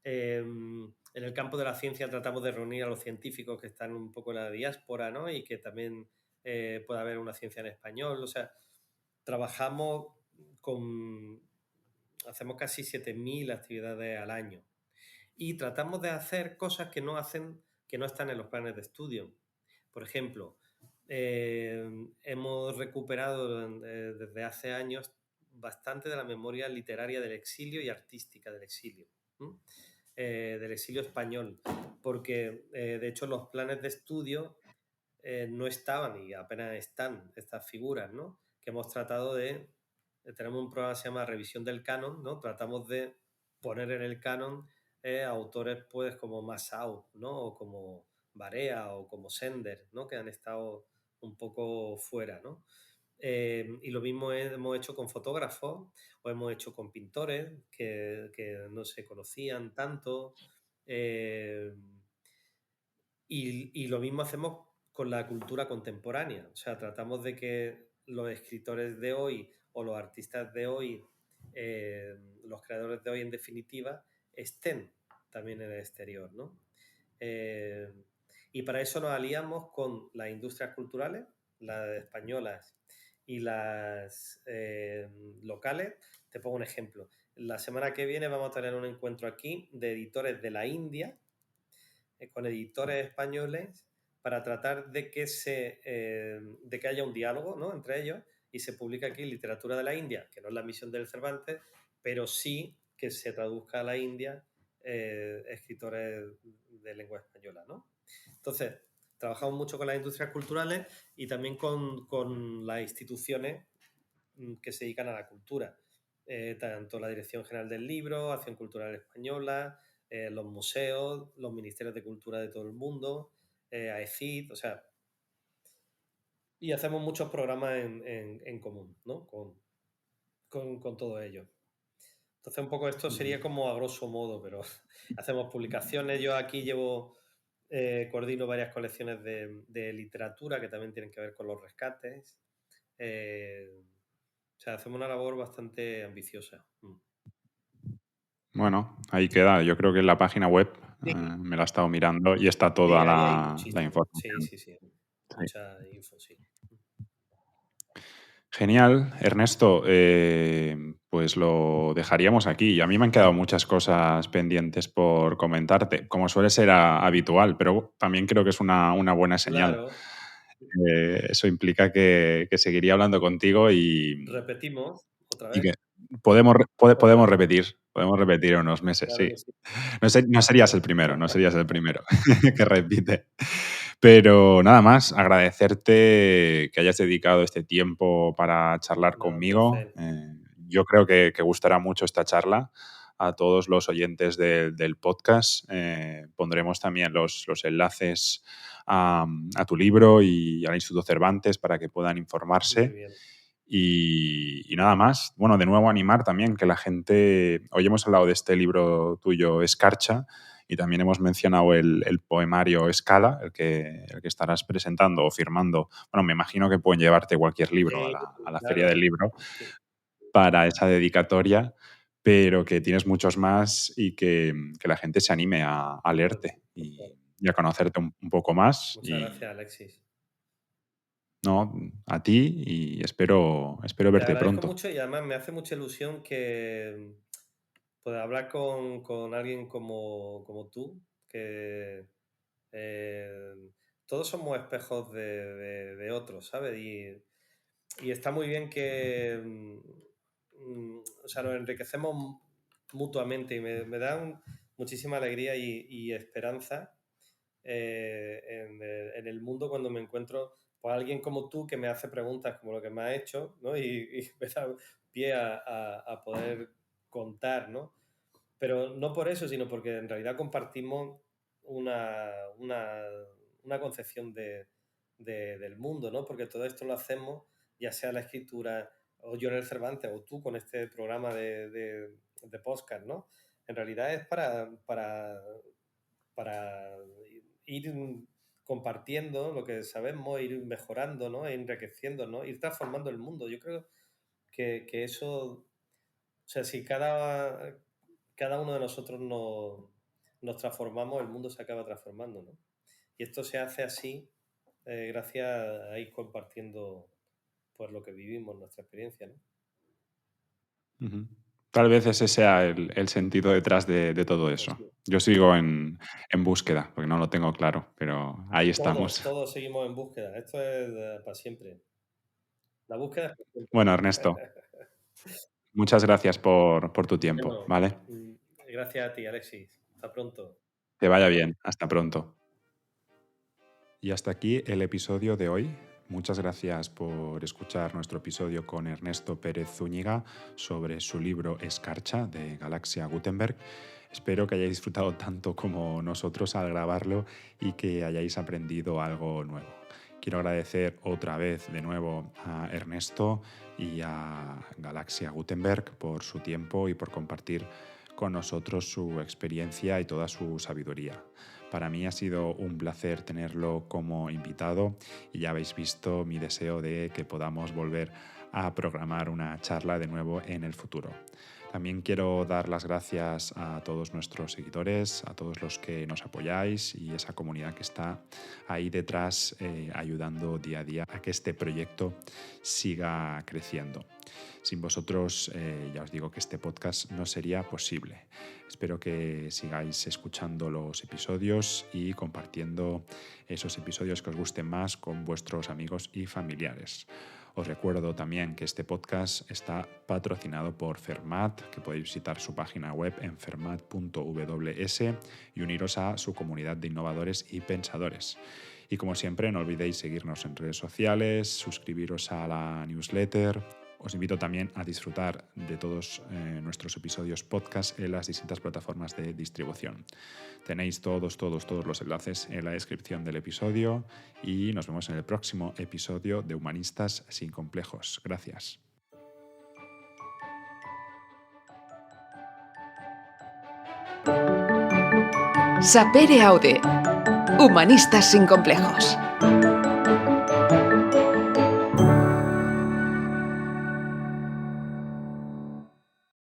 En el campo de la ciencia tratamos de reunir a los científicos que están un poco en la diáspora, ¿no? Y que también pueda haber una ciencia en español. O sea, trabajamos hacemos casi 7.000 actividades al año. Y tratamos de hacer cosas que no están en los planes de estudio. Por ejemplo, hemos recuperado desde hace años bastante de la memoria literaria del exilio y artística del exilio. Del exilio español, porque de hecho los planes de estudio no estaban, y apenas están estas figuras, ¿no? Que hemos tratado tenemos un programa que se llama Revisión del Canon, ¿no? Tratamos de poner en el canon autores pues como Masao, ¿no? O como Barea o como Sender, ¿no? Que han estado un poco fuera, ¿no? Y lo mismo hemos hecho con fotógrafos o hemos hecho con pintores que no se conocían tanto. eh, y lo mismo hacemos con la cultura contemporánea. O sea, tratamos de que los escritores de hoy o los artistas de hoy, los creadores de hoy en definitiva, estén también en el exterior, ¿no? Eh, y para eso nos aliamos con las industrias culturales, las españolas y las locales. Te pongo un ejemplo. La semana que viene vamos a tener un encuentro aquí de editores de la India con editores españoles para tratar de de que haya un diálogo, ¿no? Entre ellos y se publica aquí literatura de la India, que no es la misión del Cervantes, pero sí que se traduzca a la India escritores de lengua española, ¿no? Entonces, trabajamos mucho con las industrias culturales y también con las instituciones que se dedican a la cultura. Tanto la Dirección General del Libro, Acción Cultural Española, los museos, los ministerios de cultura de todo el mundo, AECID, o sea, y hacemos muchos programas en común, ¿no? Con todo ello. Entonces, un poco esto sería como a grosso modo, pero hacemos publicaciones. Yo aquí coordino varias colecciones de literatura que también tienen que ver con los rescates. O sea, hacemos una labor bastante ambiciosa. Bueno, ahí queda. Yo creo que en la página web Sí, me la he estado mirando y está sí, toda ahí hay la muchísimo. Sí, información. sí, sí. Sí. Mucha info, sí. Genial, Ernesto. Pues lo dejaríamos aquí. A mí me han quedado muchas cosas pendientes por comentarte, como suele ser habitual, pero también creo que es una buena señal. Claro. Eso implica que seguiría hablando contigo Repetimos otra y vez. que podemos Ojalá. repetir unos meses, Claro sí. que sí. No serías el primero, no serías el primero que repite. Pero nada más, agradecerte que hayas dedicado este tiempo para charlar Nada, un conmigo. placer. Yo creo que gustará mucho esta charla a todos los oyentes del podcast. Pondremos también los enlaces a tu libro y al Instituto Cervantes para que puedan Muy informarse. bien. Y nada más. Bueno, de nuevo animar también que la gente... Hoy hemos hablado de este libro tuyo, Escarcha, y también hemos mencionado el poemario Escala, el que estarás presentando o firmando. Bueno, me imagino que pueden llevarte cualquier libro a Sí, la Feria del claro. Libro Sí, para esa dedicatoria, pero que tienes muchos más y que la gente se anime a leerte pues, claro. y a conocerte un poco más. Muchas Y gracias, Alexis. no, a ti y espero Te verte agradezco pronto. mucho y además me hace mucha ilusión que pues, hablar con alguien como tú, que eh, todos somos espejos de otros, ¿sabes? Y está muy bien que o sea, nos enriquecemos mutuamente y me da muchísima alegría y esperanza en el mundo cuando me encuentro pues, alguien como tú que me hace preguntas como lo que me has hecho, ¿no? Y me da pie a poder contar, ¿no? Pero no por eso, sino porque en realidad compartimos una, una, una concepción del mundo, ¿no? Porque todo esto lo hacemos, ya sea la escritura, o yo en el Cervantes, o tú con este programa de podcast, ¿no? En realidad es para ir compartiendo lo que sabemos, ir mejorando, ¿no? E enriqueciendo, ¿no? Ir transformando el mundo. Yo creo que eso, o sea, si cada uno de nosotros nos transformamos, el mundo se acaba transformando, ¿no? Y esto se hace así gracias a ir compartiendo pues lo que vivimos, nuestra experiencia, ¿no? Ujú. Tal vez ese sea el sentido detrás de todo eso. Así es. Yo sigo en búsqueda, porque no lo tengo claro, pero ahí Todos, estamos. todos seguimos en búsqueda. Esto es para siempre. La búsqueda es para siempre. Bueno, Ernesto, muchas gracias por tu tiempo, Bueno, ¿vale? gracias a ti, Alexis. Hasta pronto. Que vaya bien. Hasta pronto. Y hasta aquí el episodio de hoy. Muchas gracias por escuchar nuestro episodio con Ernesto Pérez Zúñiga sobre su libro Escarcha de Galaxia Gutenberg. Espero que hayáis disfrutado tanto como nosotros al grabarlo y que hayáis aprendido algo nuevo. Quiero agradecer otra vez de nuevo a Ernesto y a Galaxia Gutenberg por su tiempo y por compartir con nosotros su experiencia y toda su sabiduría. Para mí ha sido un placer tenerlo como invitado y ya habéis visto mi deseo de que podamos volver a programar una charla de nuevo en el futuro. También quiero dar las gracias a todos nuestros seguidores, a todos los que nos apoyáis y esa comunidad que está ahí detrás ayudando día a día a que este proyecto siga creciendo. Sin vosotros, ya os digo que este podcast no sería posible. Espero que sigáis escuchando los episodios y compartiendo esos episodios que os gusten más con vuestros amigos y familiares. Os recuerdo también que este podcast está patrocinado por Fermat, que podéis visitar su página web en fermat.ws y uniros a su comunidad de innovadores y pensadores. Y como siempre, no olvidéis seguirnos en redes sociales, suscribiros a la newsletter. Os invito también a disfrutar de todos nuestros episodios podcast en las distintas plataformas de distribución. Tenéis todos los enlaces en la descripción del episodio y nos vemos en el próximo episodio de Humanistas sin Complejos. Gracias. Sapere Aude. Humanistas sin complejos.